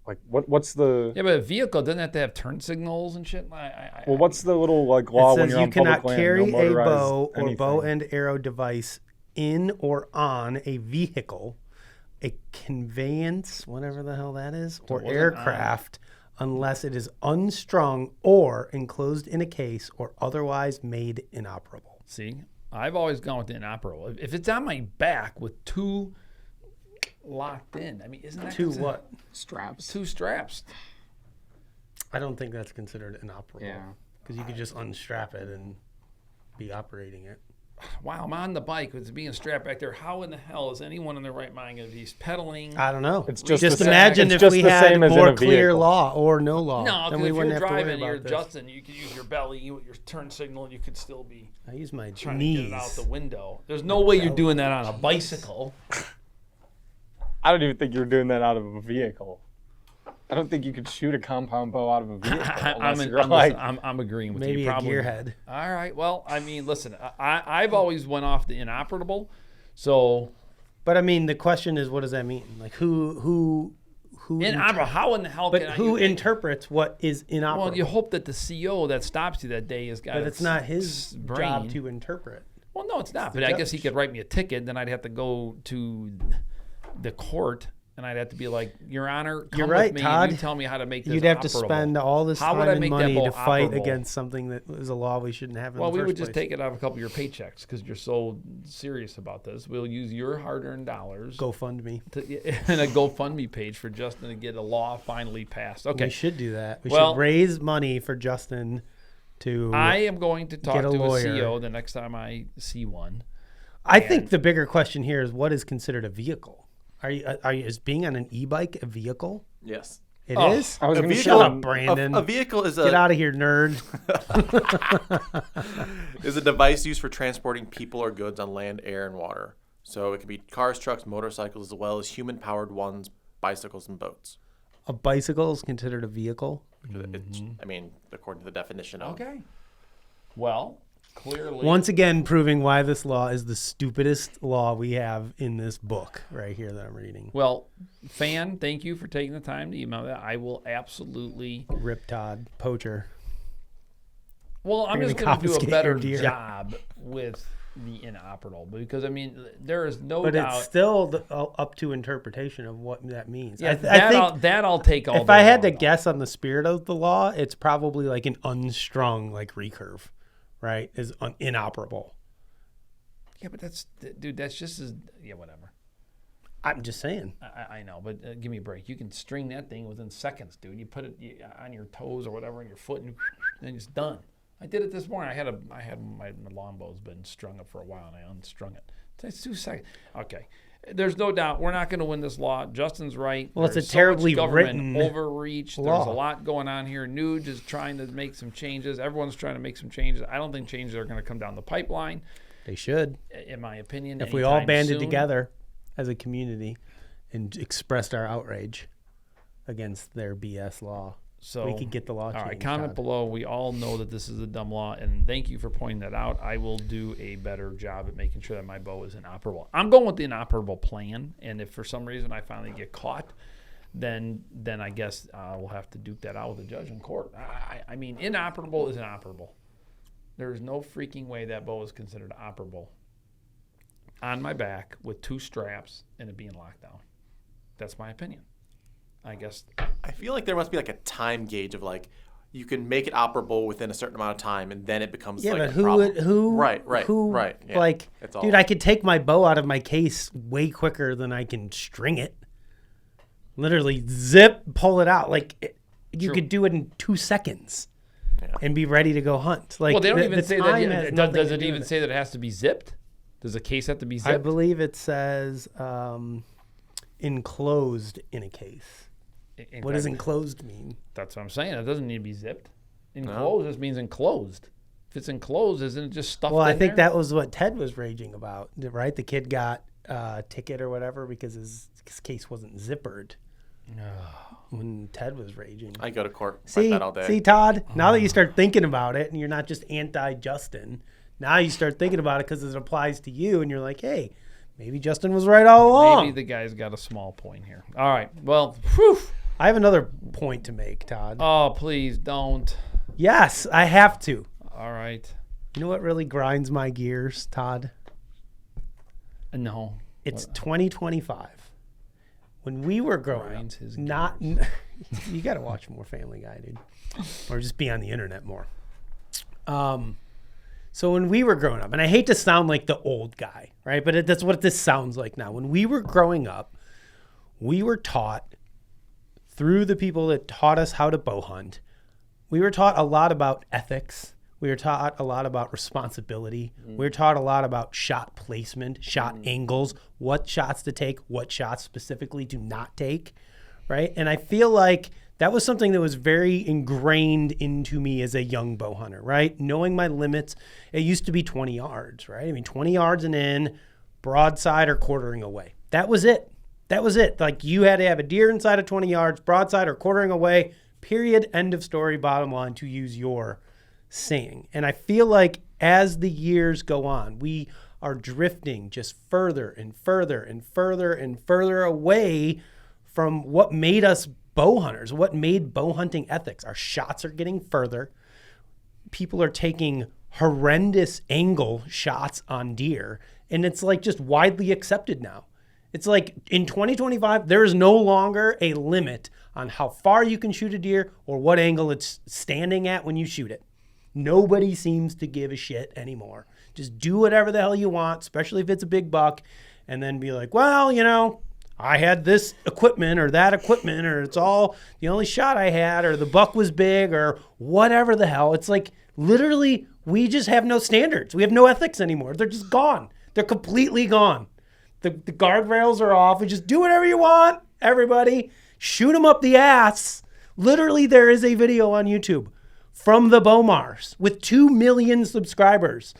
Like what's the Yeah, but a vehicle doesn't have to have turn signals and shit. well? What's the little like law It when says you're you on public cannot land? carry no a motorized bow or bow anything. and arrow device in or on a vehicle, a conveyance, whatever the hell that is, or wasn't on. aircraft, unless it is unstrung or enclosed in a case or otherwise made inoperable. See, I've always gone with the inoperable. If it's on my back with two locked in, I mean, isn't that To considered- what? straps? Two straps. I don't think that's considered inoperable. Yeah. Because you could just unstrap it and be operating it. Wow, I'm on the bike with it being strapped back there. How in the hell is anyone in their right mind going to be pedaling? I don't know. It's just just the same- imagine it's if just we the had same as in more a clear vehicle. law or no law. No, then because we if wouldn't you're have to worry driving, you're about this. Justin. You could use your belly with your turn signal, and you could still be I use my trying knees. to get it out the window. There's no way you're doing that on a bicycle. I don't even think you're doing that out of a vehicle. I don't think you could shoot a compound bow out of a vehicle. I'm agreeing with Maybe you. a Probably. gearhead. All right. Well, I mean, listen, I've always went off the inoperable. So But I mean, the question is, what does that mean? Like, who inoperable. How in the hell But can who you, interprets what is inoperable? Well, you hope that the CO that stops you that day has got. but it's not his brain. job to interpret. Well, no, it's not. the But I guess he judge. could write me a ticket. Then I'd have to go to the court, and I'd have to be like, "Your Honor, come You're right, with me. Todd. And you tell me how to make this." You'd have to operable." spend all this How time would I and make that money bow to fight operable? against something that is a law we shouldn't have in Well, the we first would just place. take it out of a couple of your paychecks because you're so serious about this. We'll use your hard-earned dollars GoFundMe. in a GoFundMe page for Justin to get a law finally passed. Okay, We should do that. We Well- should raise money for Justin to. I am going to talk Get a to a lawyer. CO the next time I see one. I think the bigger question here is what is considered a vehicle? Is being on an e-bike a vehicle? Yes. It Oh, is. I was A going to vehicle- Shut say, up, Brandon. A vehicle is Get out of here, nerd. is a device used for transporting people or goods on land, air, and water. So it could be cars, trucks, motorcycles, as well as human-powered ones, bicycles, and boats. A bicycle is considered a vehicle. It's, I mean, according to the definition of. Okay. Well, Clearly. Once again, proving why this law is the stupidest law we have in this book right here that I'm reading. Well, fan, thank you for taking the time to email that. I will absolutely. Rip Todd, poacher. Well, I'm You're just gonna going to do a confiscate better your deer. job with the inoperable because, I mean, there is no But doubt. it's still up to interpretation of what that means. Yeah, I think I'll take all if day I had to long, though. guess on the spirit of the law, it's probably like an unstrung like recurve, right? Is inoperable. Yeah, but that's just as whatever. I'm just saying. I know, but give me a break. You can string that thing within seconds, dude. You put it on your toes or whatever on your foot, and it's done. I did it this morning. I had my longbow's been strung up for a while, and I unstrung it. It's 2 seconds. Okay, there's no doubt we're not going to win this law. Justin's right. Well, it's There's a terribly so much government written overreach. law. There's a lot going on here. Nuge is trying to make some changes. Everyone's trying to make some changes. I don't think changes are going to come down the pipeline. They should. In my opinion, If we all anytime banded soon. together as a community and expressed our outrage against their BS law, So we could get the law all changed. right, comment Todd. below. We all know that this is a dumb law, and thank you for pointing that out. I will do a better job at making sure that my bow is inoperable. I'm going with the inoperable plan, and if for some reason I finally get caught, then I guess we'll have to duke that out with a judge in court. I mean, inoperable is inoperable. There's no freaking way that bow is considered operable on my back with 2 straps and it being locked down. That's my opinion. I guess. I feel like there must be like a time gauge of like you can make it operable within a certain amount of time, and then it becomes Yeah, like but a who problem. would who Right. who Yeah. like It's all- dude, I could take my bow out of my case way quicker than I can string it. Literally zip, pull it out. Like you True. could do it in 2 seconds Yeah. and be ready to go hunt. Like Well, they don't the- even the say time that. has nothing Does to it do even with say that it has to be zipped? Does the case have to be I zipped? believe it says enclosed in a case. What does enclosed mean? That's what I'm saying. It doesn't need to be zipped. Enclosed just means enclosed. If it's enclosed, isn't it just stuffed Well, I in think there? that was what Ted was raging about, right? The kid got a ticket or whatever because his case wasn't zippered. When Ted was raging. I go to court like See, that all day. see, Todd. Now that you start thinking about it, and you're not just anti-Justin, now you start thinking about it because it applies to you, and you're like, hey, maybe Justin was right all along. Maybe the guy's got a small point here. All right. Well, whew. I have another point to make, Todd. Oh, please don't. Yes, I have to. All right. You know what really grinds my gears, Todd? No. It's 2025. When we were growing Grinds up, his you got to watch more Family Guy, dude, or just be on the internet more. So when we were growing up, and I hate to sound like the old guy, right? But that's what this sounds like now. When we were growing up, we were taught through the people that taught us how to bow hunt. We were taught a lot about ethics. We were taught a lot about responsibility. We were taught a lot about shot placement, shot angles, what shots to take, what shots specifically to not take, right? And I feel like that was something that was very ingrained into me as a young bow hunter, right? Knowing my limits. It used to be 20 yards, right? I mean, 20 yards and in, broadside or quartering away. That was it. That was it. Like you had to have a deer inside of 20 yards, broadside or quartering away, period, end of story, bottom line, to use your saying. And I feel like as the years go on, we are drifting just further and further and further and further away from what made us bow hunters, what made bow hunting ethics. Our shots are getting further. People are taking horrendous angle shots on deer, and it's like just widely accepted now. It's like in 2025, there is no longer a limit on how far you can shoot a deer or what angle it's standing at when you shoot it. Nobody seems to give a shit anymore. Just do whatever the hell you want, especially if it's a big buck, and then be like, well, you know, I had this equipment or that equipment, or it's all the only shot I had, or the buck was big, or whatever the hell. It's like literally we just have no standards. We have no ethics anymore. They're just gone. They're completely gone. The guardrails are off. We just do whatever you want, everybody. Shoot them up the ass. Literally, there is a video on YouTube from the Bomars with 2 million subscribers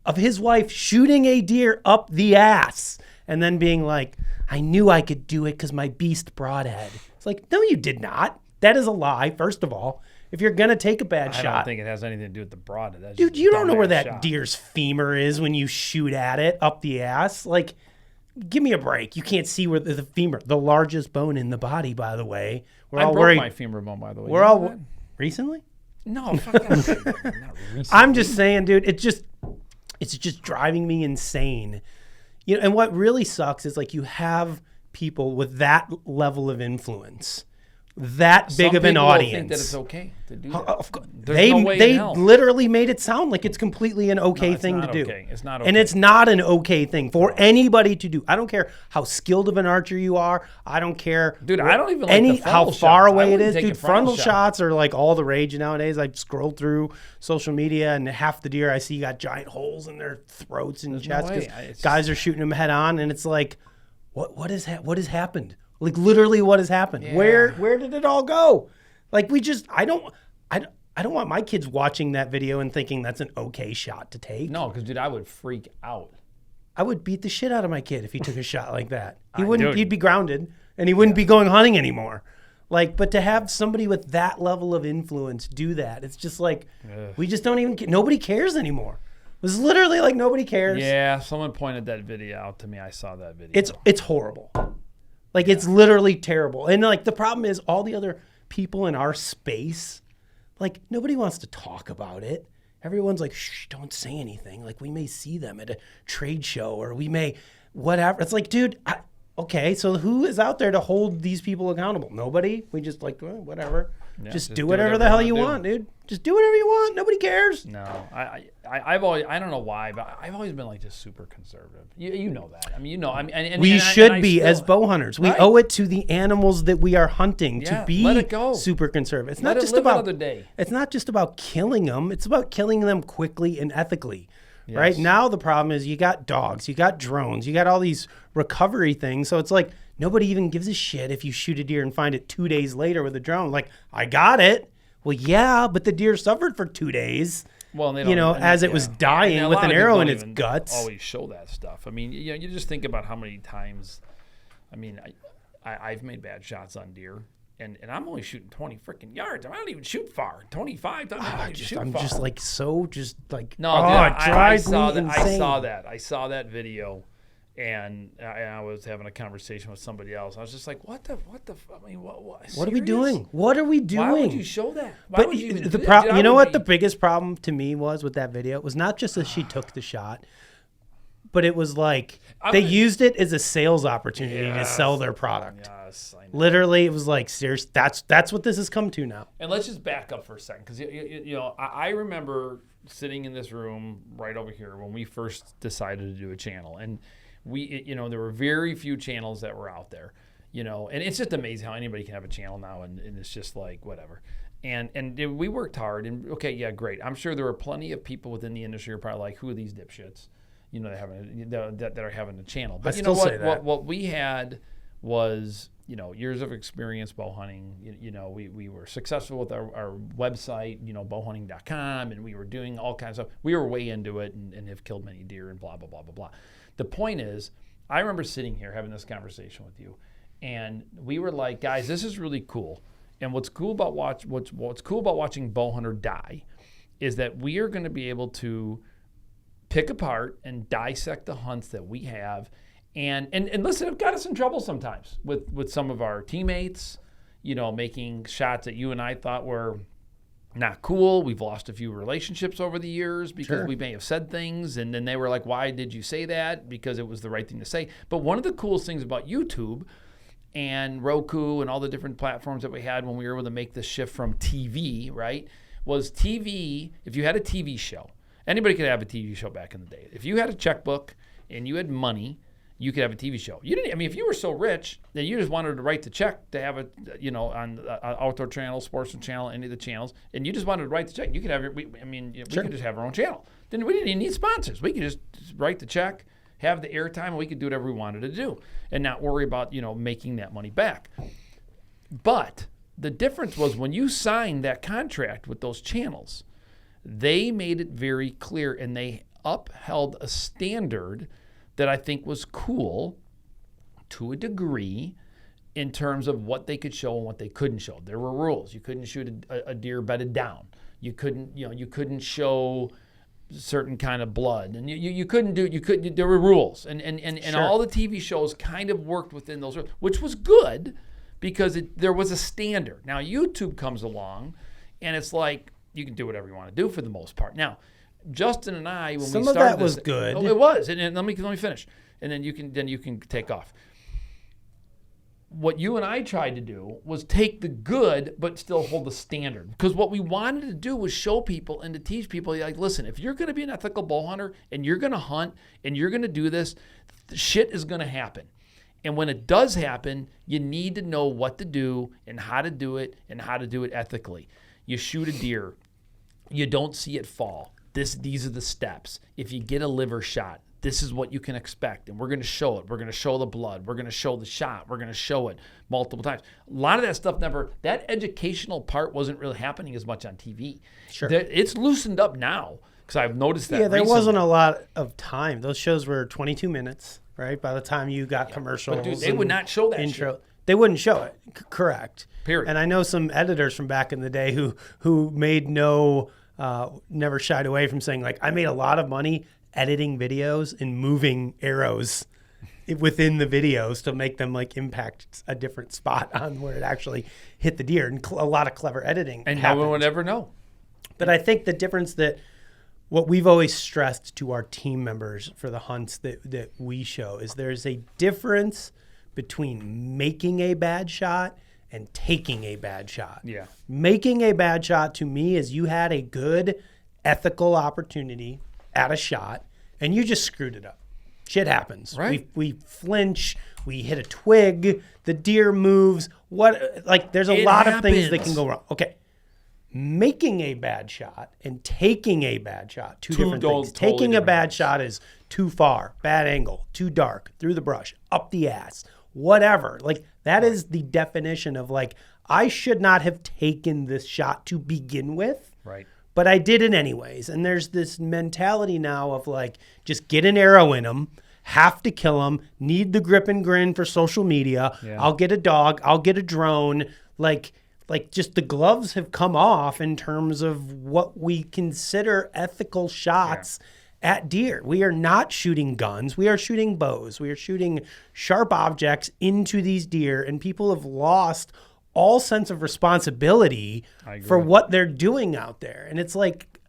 of his wife shooting a deer up the ass and then being like, I knew I could do it because my beast broadhead. It's like, no, you did not. That is a lie, first of all. If you're gonna take a bad I shot, don't think it has anything to do with the broad. That's dude, just you don't know where dumbass that shot. deer's femur is when you shoot at it up the ass. Like, give me a break. You can't see where the femur, the largest bone in the body, by the way. We're I all broke worried. my femur bone, by the way. We're You know all that? recently. No, fuck that. Not recently. I'm just saying, dude. It's just driving me insane. You know, and what really sucks is like you have people with that level of influence, that big of an Some people audience. think that it's okay to do that. Of course. There's no way in They hell. literally made it sound like it's completely an okay it's thing to not do. okay. It's not And okay. it's not an okay thing for anybody to do. I don't care how skilled of an archer you are. I don't care. Dude, I don't even like the how frontal far shots. I away it wouldn't is. take a Dude, frontal frontal shot. shots are like all the rage nowadays. I scroll through social media and half the deer I see got giant holes in their throats and There's no chests way. because It's- guys are shooting them head on, and it's like, what has happened? Like literally, what has happened? Yeah. Where did it all go? Like I don't want my kids watching that video and thinking that's an okay shot to take. No, because, dude, I would freak out. I would beat the shit out of my kid if he took a shot like that. He I- wouldn't. dude. He'd be grounded, and he wouldn't be going hunting anymore. Like, but to have somebody with that level of influence do that, it's just like we just don't even. Nobody cares anymore. It was literally like nobody cares. Yeah, someone pointed that video out to me. I saw that video. It's horrible. Like it's literally terrible. And like the problem is all the other people in our space, like nobody wants to talk about it. Everyone's like, shh, don't say anything. Like we may see them at a trade show or we may whatever. It's like, dude, okay, so who is out there to hold these people accountable? Nobody. We just like, well, whatever. Yeah, just do whatever the hell you want, dude. Just do whatever you want. Nobody cares. No, I've always, I don't know why, but I've always been like just super conservative. You know that. I mean, you know, I mean, and We and should I be still- as bow hunters. We Right. owe it to the animals that we are hunting Yeah, to be let it go. super conservative. It's Let not it just live about another day. It's not just about killing them. It's about killing them quickly and ethically. Right Yes. now, the problem is you got dogs, you got drones, you got all these recovery things. So it's like nobody even gives a shit if you shoot a deer and find it 2 days later with a drone. Like I got it. Well, yeah, but the deer suffered for 2 days. Well, and they you know, don't- as it was dying And a with lot an of people arrow in don't its even guts. Always show that stuff. I mean, you know, you just think about how many times. I mean, I've made bad shots on deer, and I'm only shooting 20 freaking yards. I don't even shoot far. 25. I don't even shoot I'm far. just like so just like No, oh, dude, it I drives saw me that. insane. I saw that video, and I was having a conversation with somebody else. I was just like, what the? I mean, what? What are we serious? doing? What are we doing? Why would you show that? Why But would you even the do that? problem, Dude, you know I what would the be- biggest problem to me was with that video? It was not just that she took the shot, but it was like they used it as a sales opportunity to sell their product. Yes, I know. Literally, it was like, serious. That's what this has come to now. And let's just back up for a second, because you know, I remember sitting in this room right over here when we first decided to do a channel, and you know, there were very few channels that were out there, you know, and it's just amazing how anybody can have a channel now, and it's just like whatever. And we worked hard, and okay, yeah, great. I'm sure there were plenty of people within the industry who are probably like, who are these dipshits, you know, that are having a channel. But I you know still say what? that. What we had was, you know, years of experience bow hunting. You know, we were successful with our website, you know, bowhunting.com, and we were doing all kinds of stuff. We were way into it and have killed many deer and blah, blah, blah, blah, blah. The point is, I remember sitting here having this conversation with you, and we were like, guys, this is really cool. And what's cool about watching bow hunter die is that we are going to be able to pick apart and dissect the hunts that we have. And listen, it got us in trouble sometimes with some of our teammates, you know, making shots that you and I thought were not cool. We've lost a few relationships over the years because we may have said things, and then they were like, why did you say that? Because it was the right thing to say. But one of the coolest things about YouTube and Roku and all the different platforms that we had when we were able to make the shift from TV, right, was TV. If you had a TV show, anybody could have a TV show back in the day. If you had a checkbook and you had money, you could have a TV show. You didn't. I mean, if you were so rich that you just wanted to write the check to have it, you know, on Outdoor Channel, Sportsman Channel, any of the channels, and you just wanted to write the check, you could have your. We could just have our own channel. Then we didn't even need sponsors. We could just write the check, have the airtime, and we could do whatever we wanted to do, and not worry about, you know, making that money back. But the difference was when you signed that contract with those channels, they made it very clear, and they upheld a standard that I think was cool to a degree, in terms of what they could show and what they couldn't show. There were rules. You couldn't shoot a deer bedded down. You couldn't show certain kind of blood, and there were rules, and Sure. all the TV shows kind of worked within those rules, which was good because there was a standard. Now YouTube comes along, and it's like you can do whatever you want to do for the most part. Now, Justin and I, when Some we of started that was this- good. Oh, it was, and let me finish, and then you can take off. What you and I tried to do was take the good, but still hold the standard. Because what we wanted to do was show people and to teach people, like, listen, if you're going to be an ethical bow hunter and you're going to hunt and you're going to do this, shit is going to happen. And when it does happen, you need to know what to do and how to do it ethically. You shoot a deer, you don't see it fall. These are the steps. If you get a liver shot, this is what you can expect, and we're going to show it. We're going to show the blood. We're going to show the shot. We're going to show it multiple times. A lot of that stuff that educational part wasn't really happening as much on TV. Sure. It's loosened up now because I've noticed that. Yeah, there recently. wasn't a lot of time. Those shows were 22 minutes, right? By the time you got commercials. But dude, they would and not show that intro. shit. They wouldn't show it. Correct. Period. And I know some editors from back in the day who made never shied away from saying, like, I made a lot of money editing videos and moving arrows within the videos to make them like impact a different spot on where it actually hit the deer, and a lot of clever editing. And happened. no one would ever know. But I think the difference that what we've always stressed to our team members for the hunts that we show is there's a difference between making a bad shot and taking a bad shot. Yeah. Making a bad shot to me is you had a good ethical opportunity at a shot and you just screwed it up. Shit happens. Right. We flinch, we hit a twig, the deer moves. There's a It lot of things that happens. can go wrong. Okay. Making a bad shot and taking a bad shot, two different things. totally Taking a different bad things. shot is too far, bad angle, too dark, through the brush, up the ass, whatever. Like that is the definition of like, I should not have taken this shot to begin with. Right. But I did it anyways. And there's this mentality now of like, just get an arrow in them, have to kill them, need the grip and grin for social media. Yeah. I'll get a dog, I'll get a drone. Like just the gloves have come off in terms of what we consider ethical shots at deer. We are not shooting guns. We are shooting bows. We are shooting sharp objects into these deer, and people have lost all sense of responsibility for what they're doing out there. And it's like,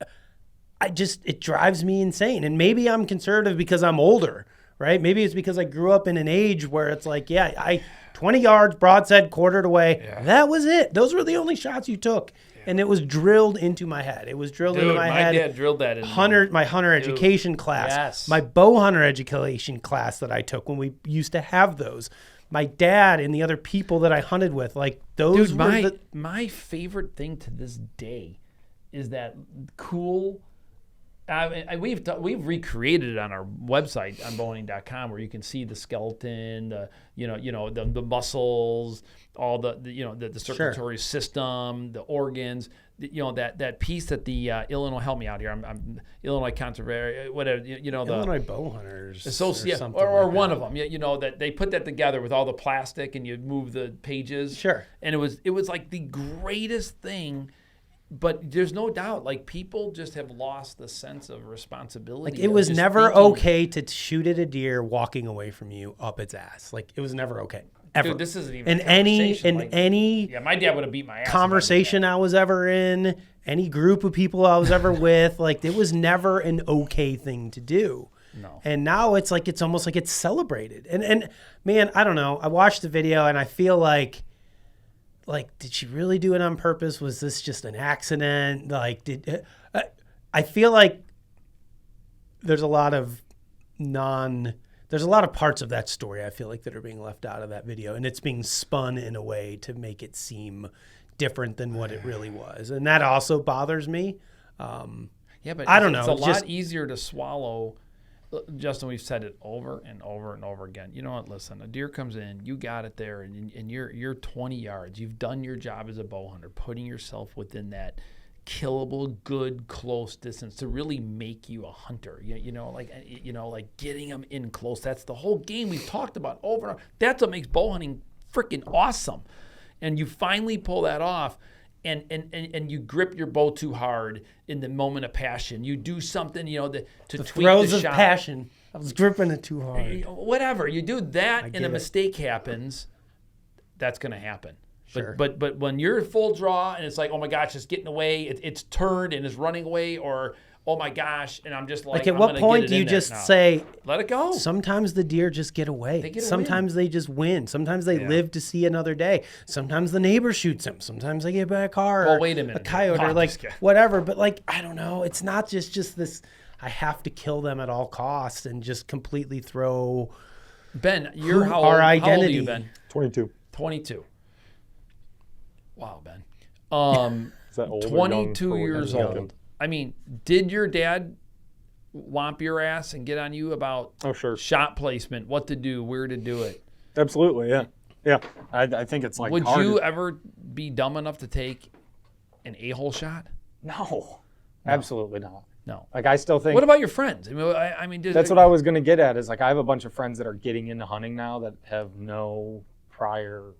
it drives me insane. And maybe I'm conservative because I'm older, right? Maybe it's because I grew up in an age where it's like, 20 yards, broadside, quartered away. Yeah. That was it. Those were the only shots you took. Yeah. And it was drilled into my head. It was drilled into my head. My dad drilled that in my hunter education class. Yes. My bow hunter education class that I took when we used to have those. My dad and the other people that I hunted with, like those were my favorite thing to this day is that cool. We've recreated it on our website on bowhunting.com where you can see the skeleton, the muscles, all the circulatory system, the organs, that piece that the Illinois, help me out here, I'm Illinois Conservation, whatever, the Illinois bow hunters or one of them, that they put that together with all the plastic and you move the pages. Sure. And it was like the greatest thing. But there's no doubt, like, people just have lost the sense of responsibility. Like, it was never okay to shoot at a deer walking away from you up its ass. Like, it was never okay. Ever. Dude, this isn't even in a conversation. any my dad would have beat my ass. conversation I was ever in, any group of people I was ever with, like, it was never an okay thing to do. No. And now it's like, it's almost like it's celebrated. And man, I don't know. I watched the video and I feel like, did she really do it on purpose? Was this just an accident? I feel like there's a lot of parts of that story I feel like that are being left out of that video, and it's being spun in a way to make it seem different than what it really was. And that also bothers me. But I don't know. It's a lot easier to swallow. Justin, we've said it over and over and over again. You know what? Listen, a deer comes in, you got it there, and you're 20 yards. You've done your job as a bow hunter, putting yourself within that killable, good, close distance to really make you a hunter. Like getting them in close. That's the whole game we've talked about over and over. That's what makes bow hunting freaking awesome. And you finally pull that off. And you grip your bow too hard in the moment of passion. You do something, to tweak the throes of shot. passion. I was gripping it too hard. Whatever. You do that and a get it. mistake happens, that's going to happen. Sure. But when you're full draw and it's like, oh my gosh, it's getting away, it's turned and it's running away, or oh my gosh, and I'm just like, At I'm what gonna point get it do you in there just now. say, let it go? sometimes the deer just get away. They get a Sometimes they just win. Sometimes they live to see another day. Sometimes the neighbor shoots them. Sometimes they get by a car Well, or wait a minute. a coyote No, or I'm like just kidding. whatever. But like, I don't know. It's not just this, I have to kill them at all costs and just completely throw Ben, you're how our old? How old are identity. you, Ben? 22. 22. Wow, Ben. Is that old or young 22 for what years you're old. thinking? I mean, did your dad whomp your ass and get on you about Oh, sure. shot placement, what to do, where to do it? Absolutely, yeah. Yeah. I think it's like Would hard. you ever be dumb enough to take an a-hole shot? No. Absolutely not. No. Like, I still think What about your friends? I mean, that's what I was going to get at is like I have a bunch of friends that are getting into hunting now that have no prior,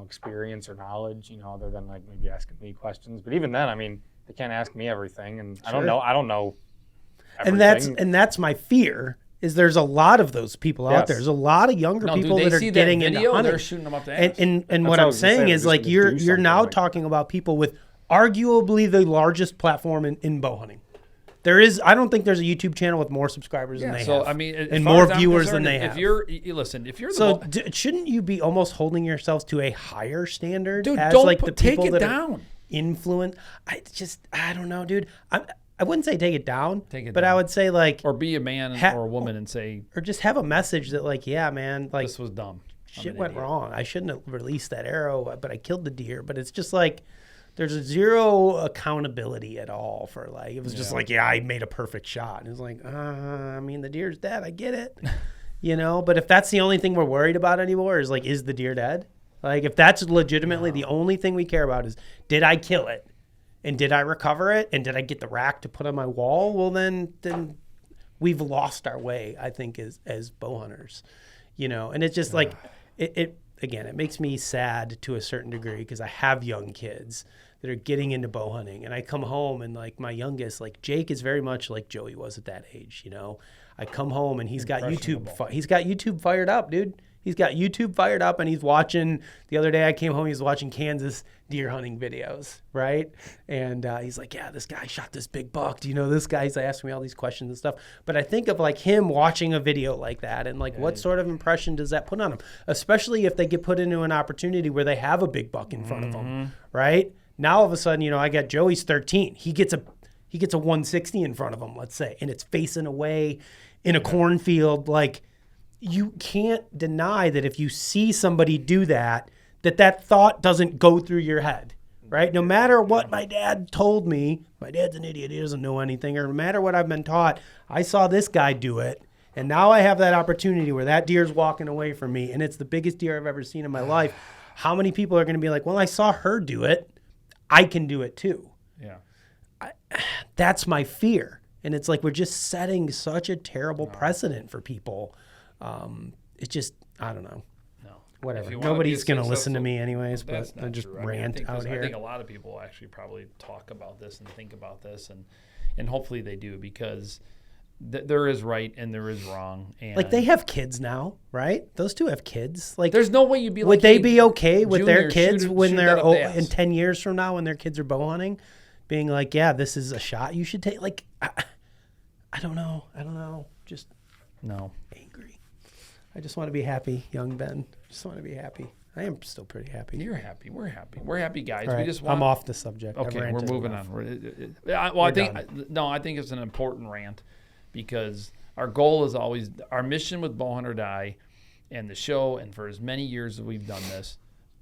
experience or knowledge, other than like maybe asking me questions. But even then, I mean, they can't ask me everything, and I don't know everything. And that's my fear. Is there's a lot of those people out Yes. there. There's a lot of younger No, people dude, they that are see getting that into video, hunting. they're shooting them up the And ass. and That's what what I I'm was gonna saying say, is they're like just you're gonna do you're now something like- talking about people with arguably the largest platform in bow hunting. I don't think there's a YouTube channel with more subscribers than they so have. I mean, as and far more as I'm viewers than concerned, they if have. you're the So ball- shouldn't you be almost holding yourselves to a higher standard dude, as don't like the take people it that are down. influence? I don't know, dude. I wouldn't say take it down, Take it but down. I would say like Or be a man or a woman and say, or just have a message that like, yeah, man, like this was dumb. I'm shit an went idiot. wrong. I shouldn't have released that arrow, but I killed the deer. But it's just like there's zero accountability at all for like it was just like, yeah, I made a perfect shot. And it's like, I mean, the deer's dead. I get it, But if that's the only thing we're worried about anymore is like, is the deer dead? Like if that's legitimately the only thing we care about is did I kill it? And did I recover it? And did I get the rack to put on my wall? Well, then we've lost our way, I think, as bow hunters, And it's just like it again. It makes me sad to a certain degree because I have young kids that are getting into bow hunting, and I come home and like my youngest, like Jake, is very much like Joey was at that age. I come home and he's got YouTube fired up, dude. He's got YouTube fired up and he's watching. The other day I came home, he was watching Kansas deer hunting videos, right? And he's like, yeah, this guy shot this big buck. Do you know this guy? He's asking me all these questions and stuff. But I think of like him watching a video like that and like what sort of impression does that put on him? Especially if they get put into an opportunity where they have a big buck in front of them, right? Now all of a sudden, I got Joey's 13. He gets a 160 in front of him, let's say, and it's facing away in a cornfield. Like, you can't deny that if you see somebody do that thought doesn't go through your head, right? No matter what my dad told me, my dad's an idiot, he doesn't know anything, or no matter what I've been taught, I saw this guy do it, and now I have that opportunity where that deer's walking away from me, and it's the biggest deer I've ever seen in my life. How many people are going to be like, well, I saw her do it, I can do it too? Yeah. That's my fear. And it's like we're just setting such a terrible precedent for people. It's just, I don't know. No. Whatever. If you wanna Nobody's be a going to listen to successful- me anyways, That's but I not just true. I mean, rant out I here. think a lot of people actually probably talk about this and think about this, and hopefully they do, because there is right and there is wrong. And Like they have kids now, right? Those two have kids. Like, there's no way you'd be like, would they hey, be okay with their Junior, kids shoot when they're that up the ass. in 10 years from now when their kids are bow hunting, being like, yeah, this is a shot you should take? Like, I don't know. Just No. angry. I just want to be happy, young Ben. Just want to be happy. I am still pretty happy. You're happy. We're happy. We're happy guys. All right, We just want. I'm off the subject. I've Okay, we're ranted moving enough. on. I think it's an important rant, because our goal is always, our mission with Bow Hunt or Die and the show, and for as many years as we've done this,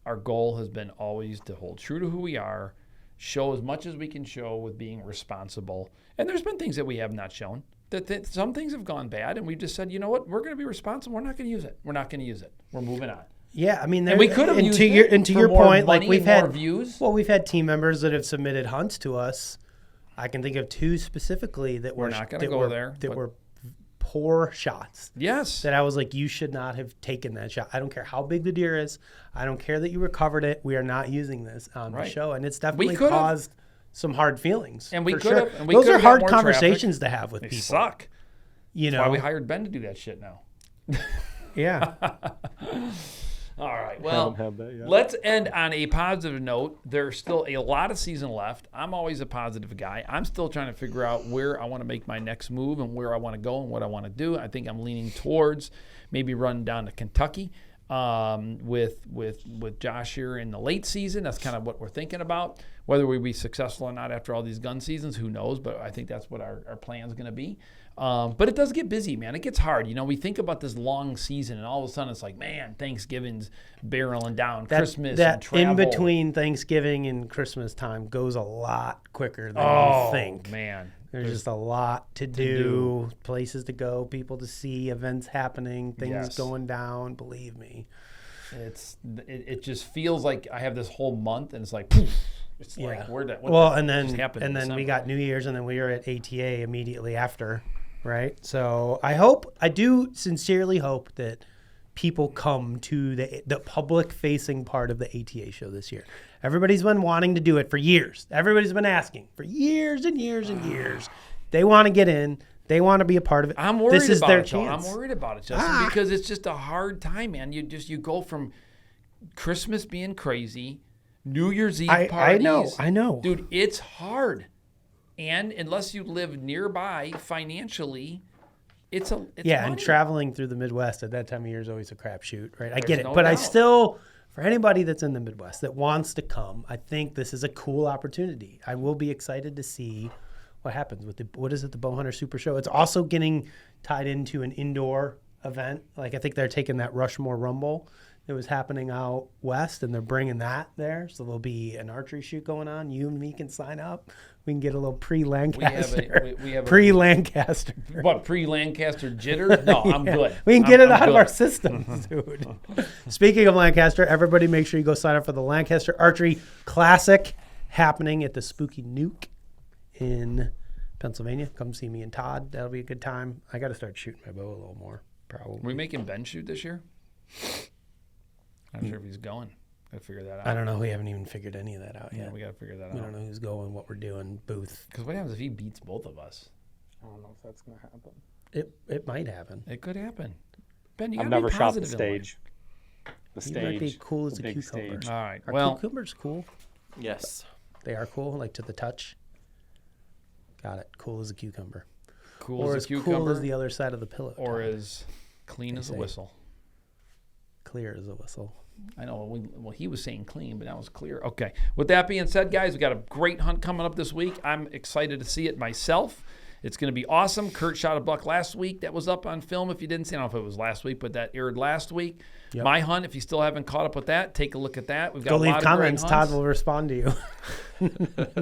our goal has been always to hold true to who we are, show as much as we can show with being responsible. And there's been things that we have not shown. That some things have gone bad, and we've just said, you know what, we're going to be responsible. We're not going to use it. We're moving on. Yeah, I mean, And we could have used to it for your more point, like money we've and more had views. Well, we've had team members that have submitted hunts to us. I can think of two specifically that We're not gonna go there, that but- were poor shots. Yes. That I was like, you should not have taken that shot. I don't care how big the deer is. I don't care that you recovered it. We are not using this on the show. And it's definitely caused some hard feelings. And we for could sure. have. And we Those could are have hard got more conversations traffic. to have with They people. suck. You know, That's why we hired Ben to do that shit now. yeah. All right. Well, Haven't had that yet. let's end on a positive note. There's still a lot of season left. I'm always a positive guy. I'm still trying to figure out where I want to make my next move and where I want to go and what I want to do. I think I'm leaning towards maybe running down to Kentucky with Josh here in the late season. That's kind of what we're thinking about. Whether we be successful or not after all these gun seasons, who knows? But I think that's what our plan is going to be. But it does get busy, man. It gets hard. You know, we think about this long season, and all of a sudden it's like, man, Thanksgiving's barreling down, Christmas and travel. In between Thanksgiving and Christmas time goes a lot quicker than you think. Man. There's just a lot to do, places to go, people to see, events happening, things going down. Believe me, it just feels like I have this whole month, and it's like, poof. It's like and then we got New Year's, and then we were at ATA immediately after, right? So I do sincerely hope that people come to the public-facing part of the ATA show this year. Everybody's been wanting to do it for years. Everybody's been asking for years and years and years. They want to get in. They want to be a part of it. I'm worried this is about their it, chance. I'm worried about it, Justin, because it's just a hard time, man. You go from Christmas being crazy, New Year's Eve parties. I know. Dude, it's hard. And unless you live nearby financially, it's money. And traveling through the Midwest at that time of year is always a crapshoot, right? I get it. no But doubt. I still, for anybody that's in the Midwest that wants to come, I think this is a cool opportunity. I will be excited to see what happens with the Bowhunter Super Show. It's also getting tied into an indoor event. Like I think they're taking that Rushmore Rumble that was happening out west, and they're bringing that there. So there'll be an archery shoot going on. You and me can sign up. We can get a little pre-Lancaster. We have pre-Lancaster. What, pre-Lancaster jitters? No, I'm good. We can get it out of our good. systems, dude. Speaking of Lancaster, everybody make sure you go sign up for the Lancaster Archery Classic happening at the Spooky Nuke in Pennsylvania. Come see me and Todd. That'll be a good time. I got to start shooting my bow a little more, probably. Are we making Ben shoot this year? I'm not sure if he's going. Got to figure that out. I don't know. We haven't even figured any of that out Yeah, yet. we got to figure that We out. don't know who's going, what we're doing, booth. Because what happens if he beats both of us? I don't know if that's going to happen. It might happen. It could happen. Ben, you I've got to never be shot the positive in life. stage. The You might be stage. cool as the a big cucumber. stage. All right. Are Well, cucumbers cool? Yes. They are cool, like to the touch. Got it. Cool as a cucumber. cool Or as as a cucumber, cool as the other side of the pillow. or Todd. as clean They as a say. whistle. Clear as a whistle. I know. Well, he was saying clean, but that was clear. Okay. With that being said, guys, we got a great hunt coming up this week. I'm excited to see it myself. It's going to be awesome. Kurt shot a buck last week that was up on film. If you didn't see, I don't know if it was last week, but that aired last week. Yep. My hunt, if you still haven't caught up with that, take a look at that. We've got Go a leave lot comments. of great Todd hunts. will respond to you.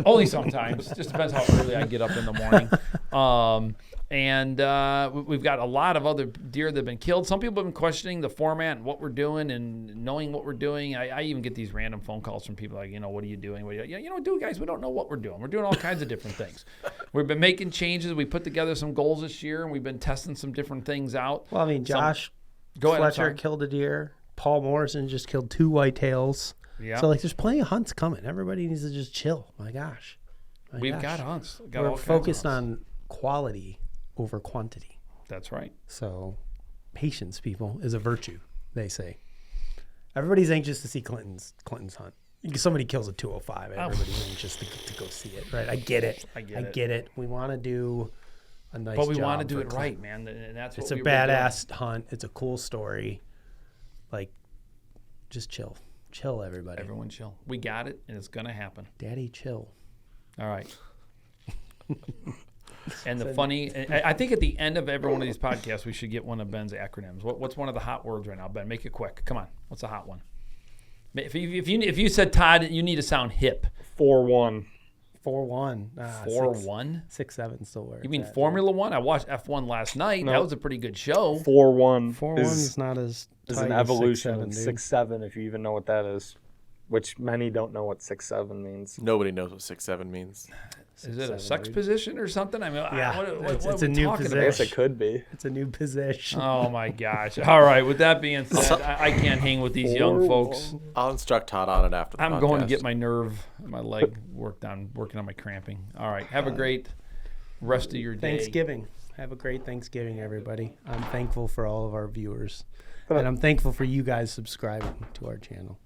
Only sometimes. Just depends how early I get up in the morning. We've got a lot of other deer that have been killed. Some people have been questioning the format and what we're doing and knowing what we're doing. I even get these random phone calls from people like, what are you doing? Dude, guys, we don't know what we're doing. We're doing all kinds of different things. We've been making changes. We put together some goals this year, and we've been testing some different things out. Well, I mean, Josh Go ahead, I'm Fletcher sorry. killed a deer. Paul Morrison just killed 2 whitetails. Yeah. So, there's plenty of hunts coming. Everybody needs to just chill. My gosh. We've got hunts. Got all We're kinds of focused hunts. on quality over quantity. That's right. So, patience, people, is a virtue, they say. Everybody's anxious to see Clinton's hunt. Somebody kills a 205. Everybody's anxious to go see it, right? I get it. I get it. We want to do a nice But we job want to do for it Clinton. right, man. And that's It's what a we were doing. badass hunt. It's a cool story. Just chill. Chill, everybody. Everyone chill. We got it, and it's going to happen. Daddy, chill. All right. And the funny, I think at the end of every one of these podcasts, we should get one of Ben's acronyms. What's one of the hot words right now, Ben? Make it quick. Come on. What's a hot one? If you said Todd, you need to sound hip. 4-1. 4-1. 4-1? 6-7 still works. You mean Formula One? I watched F1 last night. No. That was a pretty good show. 4-1 4-1 is not as is tight an as evolution of 6-7, dude. 6-7, if you even know what that is. Which many don't know what 6-7 means. Nobody knows what 6-7 means. Is it a sex position or something? I mean, Yeah, what it's are a we new talking I about? guess position. it could be. It's a new position. Oh my gosh! All right. With that being said, I can't hang with these young folks. I'll instruct Todd on it after the I'm podcast. going to get my my leg working on my cramping. All right. Have a great rest of your day. Thanksgiving. Have a great Thanksgiving, everybody. I'm thankful for all of our viewers. And I'm thankful for you guys subscribing to our channel.